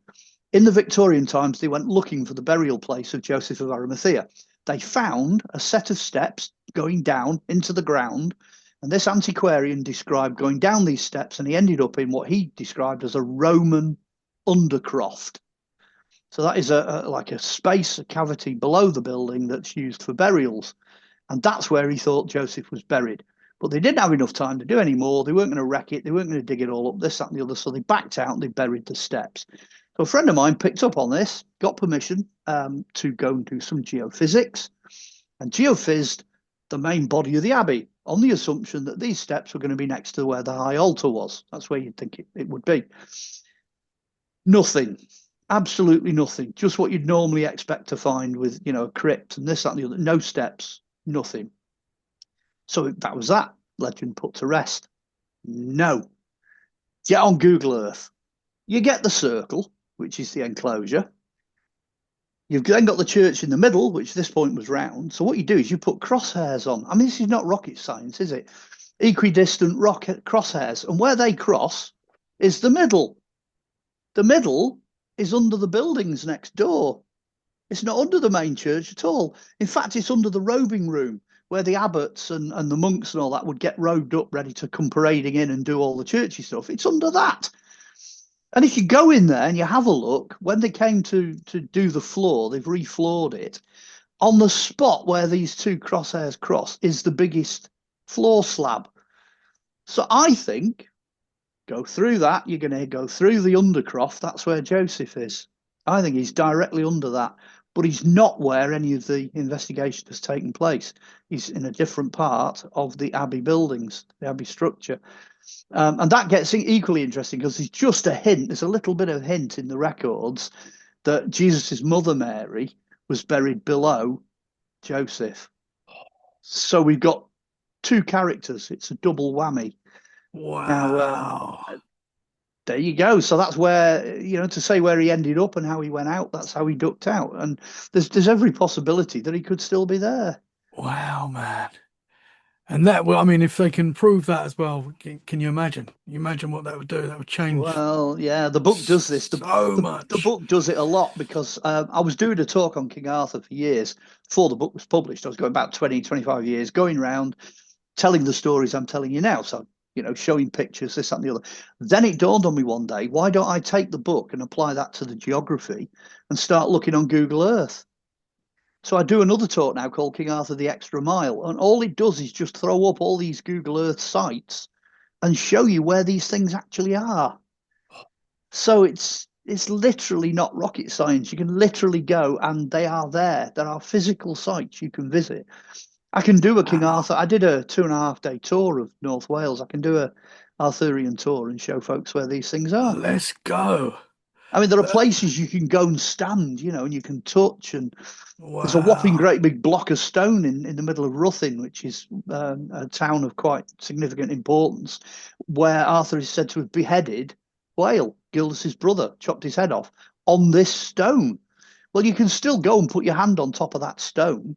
in the Victorian times they went looking for the burial place of Joseph of Arimathea. They found a set of steps going down into the ground, and this antiquarian described going down these steps, and he ended up in what he described as a Roman undercroft. So that is like a space, a cavity below the building that's used for burials. And that's where he thought Joseph was buried. But they didn't have enough time to do any more. They weren't going to wreck it. They weren't going to dig it all up, this, that, and the other. So they backed out and they buried the steps. So a friend of mine picked up on this, got permission to go and do some geophysics, and geophysicked the main body of the abbey on the assumption that these steps were going to be next to where the high altar was. That's where you'd think it would be. Nothing. Absolutely nothing. Just what you'd normally expect to find with, a crypt and this, that, and the other. No steps, nothing. So that was that legend put to rest. No. Get on Google Earth. You get the circle, which is the enclosure. You've then got the church in the middle, which at this point was round. So what you do is you put crosshairs on. I mean, this is not rocket science, is it? Equidistant crosshairs. And where they cross is the middle. The middle is under the buildings next door. It's not under the main church at all. In fact, it's under the robing room, where the abbots and the monks and all that would get robed up ready to come parading in and do all the churchy stuff. It's under that. And if you go in there and you have a look, when they came to do the floor, they've refloored it. On the spot where these two crosshairs cross is the biggest floor slab. So I think go through that, you're going to go through the undercroft. That's where Joseph is. I think he's directly under that, but he's not where any of the investigation has taken place. He's in a different part of the Abbey buildings, the Abbey structure. And that gets equally interesting because there's just a hint, there's a little bit of hint in the records that Jesus's mother Mary was buried below Joseph. So we've got two characters. It's a double whammy. Wow. Now, there you go. So that's where, to say where he ended up and how he went out, that's how he ducked out. And there's every possibility that he could still be there. Wow, man. And that, well, I mean, if they can prove that as well, can you imagine? You imagine what that would do? That would change Well, yeah, the book does this. so The much. book does it a lot because I was doing a talk on King Arthur for years before the book was published. I was going about 20, 25 years, going around telling the stories I'm telling you now. So, showing pictures, this, that, and the other. Then it dawned on me one day, why don't I take the book and apply that to the geography and start looking on Google Earth? So I do another talk now called King Arthur the Extra Mile. And all it does is just throw up all these Google Earth sites and show you where these things actually are. So it's literally not rocket science. You can literally go and they are there. There are physical sites you can visit. I can do a King Wow. Arthur. I did a 2.5 day tour of North Wales. I can do a Arthurian tour and show folks where these things are. Let's go. I mean, there are That- places you can go and stand, and you can touch. And there's a whopping wow. great big block of stone in the middle of Ruthin, which is a town of quite significant importance, where Arthur is said to have beheaded Whale, Gildas's brother, chopped his head off on this stone. Well, you can still go and put your hand on top of that stone,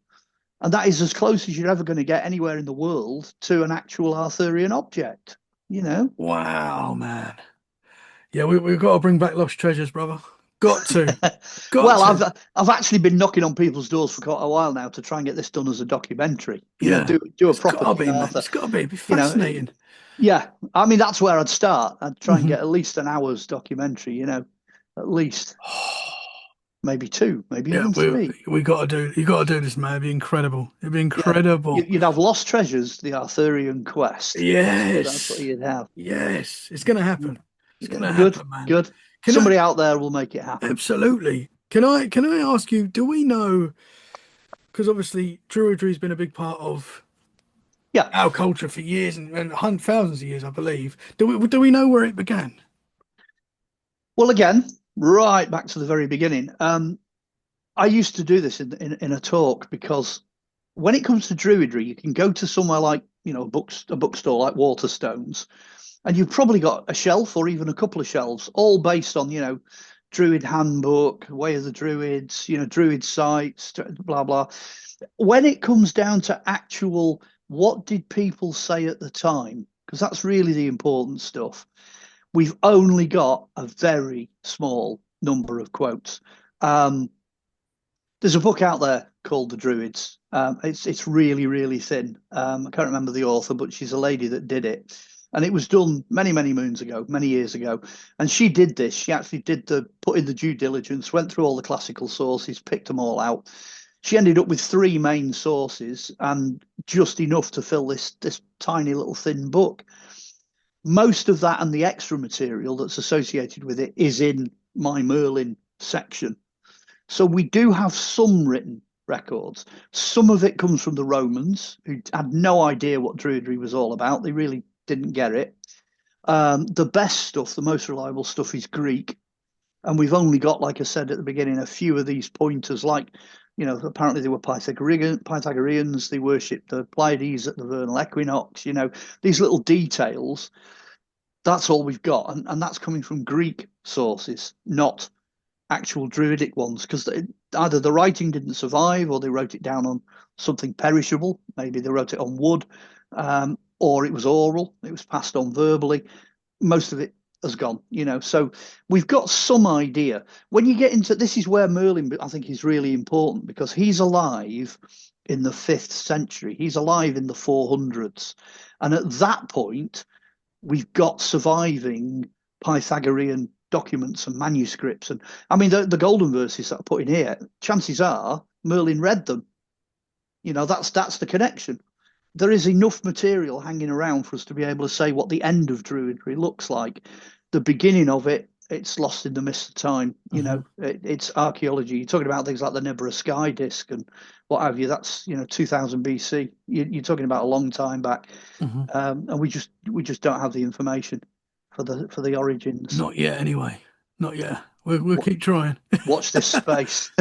and that is as close as you're ever going to get anywhere in the world to an actual Arthurian object, you know? Wow, man. Yeah, we've got to bring back lost treasures, brother. Got to. Got Well, to. I've actually been knocking on people's doors for quite a while now to try and get this done as a documentary. Yeah. Do a It's proper got to King be, man. Arthur. It's got to be. It'd be You know, fascinating. yeah. I mean, that's where I'd start. I'd try and Hmm. get at least an hour's documentary. At least maybe two, maybe Yeah, even three. we got to do. You got to do this, man. It'd be incredible. It'd be Yeah, incredible. you'd have Lost Treasures, the Arthurian quest. That's what Yes. you'd have. Yes. It's gonna happen. It's Yeah, gonna good, happen, man. good. Can I Somebody out there will make it happen. absolutely? Can I ask you? Do we know? Because obviously Druidry's been a big part of Yeah. our culture for years and thousands of years, I believe. Do we know where it began? Well, again, right back to the very beginning. I used to do this in a talk because when it comes to Druidry, you can go to somewhere like a bookstore like Waterstones, and you've probably got a shelf or even a couple of shelves, all based on Druid Handbook, Way of the Druids, Druid sites, blah blah. When it comes down to actual, what did people say at the time? Because that's really the important stuff. We've only got a very small number of quotes. There's a book out there called The Druids. It's really, really thin. I can't remember the author, but she's a lady that did it. And it was done many, many moons ago, many years ago. And she did this. She actually put in the due diligence, went through all the classical sources, picked them all out. She ended up with three main sources and just enough to fill this tiny little thin book. Most of that and the extra material that's associated with it is in my Merlin section. So we do have some written records. Some of it comes from the Romans, who had no idea what Druidry was all about. They really didn't get it. The best stuff, the most reliable stuff, is Greek. And we've only got, like I said at the beginning, a few of these pointers, like, apparently they were Pythagoreans, they worshipped the Pleiades at the vernal equinox, these little details. That's all we've got. And that's coming from Greek sources, not actual Druidic ones, because either the writing didn't survive or they wrote it down on something perishable. Maybe they wrote it on wood, or it was oral, it was passed on verbally. Most of it has gone, so we've got some idea. When you get into this, is where Merlin, I think, is really important, because he's alive in the 5th century. He's alive in the 400s. And at that point, we've got surviving Pythagorean documents and manuscripts. And I mean, the golden verses that I put in here, chances are Merlin read them. That's the connection. There is enough material hanging around for us to be able to say what the end of Druidry looks like. The beginning of it, it's lost in the mist of time. It's archaeology. You're talking about things like the Nebra sky disk and what have you. That's 2000 BC. You're talking about a long time back, Hmm. and we just don't have the information for the origins. Not yet, anyway. Not yet. We'll keep trying. Watch this space.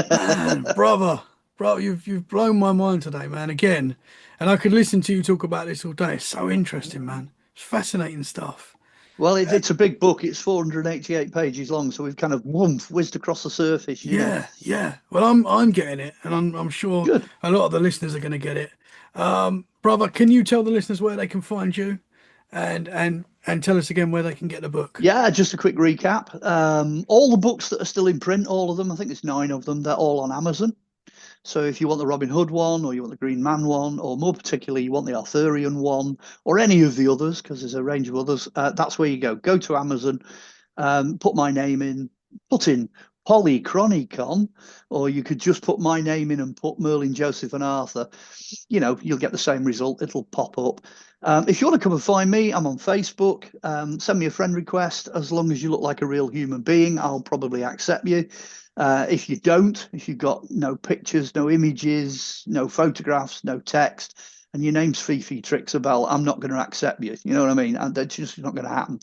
Man, brother, bro, you've blown my mind today, man. Again, and I could listen to you talk about this all day. It's so interesting, man. It's fascinating stuff. Well, it's a big book. It's 488 pages long, so we've kind of whizzed across the surface. Yeah, yeah. Well, I'm getting it, and I'm sure Good. a lot of the listeners are going to get it. Brother, can you tell the listeners where they can find you, and tell us again where they can get the book? Yeah, just a quick recap. All the books that are still in print, all of them, I think there's 9 of them, they're all on Amazon. So if you want the Robin Hood one, or you want the Green Man one, or more particularly, you want the Arthurian one, or any of the others, because there's a range of others, that's where you go. Go to Amazon, put my name in, put in Polychronicon, or you could just put my name in and put Merlin, Joseph, and Arthur. You'll get the same result. It'll pop up. If you want to come and find me, I'm on Facebook. Send me a friend request. As long as you look like a real human being, I'll probably accept you. If you don't, if you've got no pictures, no images, no photographs, no text, and your name's Fifi Trixabel, I'm not going to accept you. You know what I mean? And that's just not going to happen.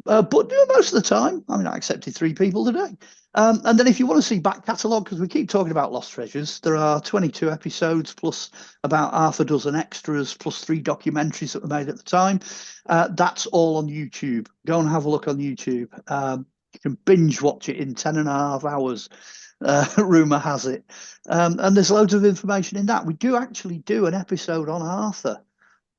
But most of the time, I mean, I accepted 3 people today. And then if you want to see back catalogue, because we keep talking about lost treasures, there are 22 episodes plus about half a dozen extras plus 3 documentaries that were made at the time. That's all on YouTube. Go and have a look on YouTube. You can binge watch it in 10 and a half hours. Rumor has it. And there's loads of information in that. We do actually do an episode on Arthur.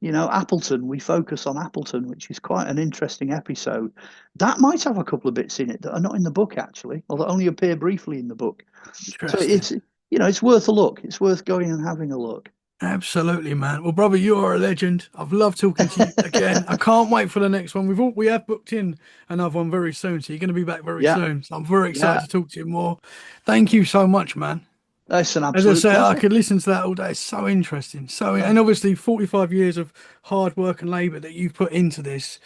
Appleton, we focus on Appleton, which is quite an interesting episode. That might have a couple of bits in it that are not in the book, actually, or that only appear briefly in the book. So Interesting. it's worth a look. It's worth going and having a look. Absolutely, man. Well, brother, you are a legend. I've loved talking to you again. I can't wait for the next one. We have booked in another one very soon, so you're going to be back very Yeah, soon. So I'm very excited yeah. to talk to you more. Thank you so much, man. It's an As I absolute say, I pleasure. could listen to that all day. It's so interesting. Yeah. And obviously 45 years of hard work and labor that you've put into this,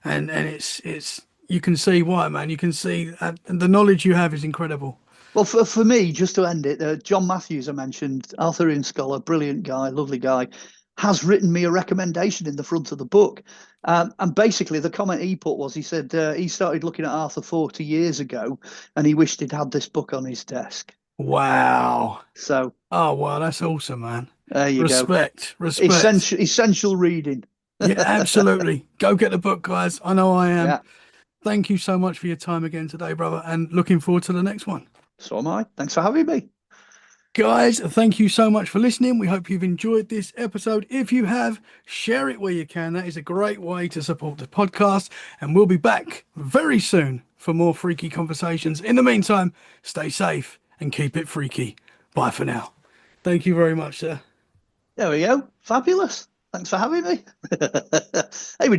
and it's you can see why, man. You can see the knowledge you have is incredible. Well, for me, just to end it, John Matthews, I mentioned, Arthurian scholar, brilliant guy, lovely guy, has written me a recommendation in the front of the book. And basically, the comment he put was he said he started looking at Arthur 40 years ago and he wished he'd had this book on his desk. Wow. So Oh, wow, that's awesome, man. there you go. Respect, respect. Essential reading. Yeah, absolutely. Go get the book, guys. I know I am. Yeah, Thank you so much for your time again today, brother, and looking forward to the next one. so am I. Thanks for having me. Guys, thank you so much for listening. We hope you've enjoyed this episode. If you have, share it where you can. That is a great way to support the podcast. And we'll be back very soon for more freaky conversations. In the meantime, stay safe and keep it freaky. Bye for now. Thank you very much, sir. There we go. Fabulous. Thanks for having me. Hey, we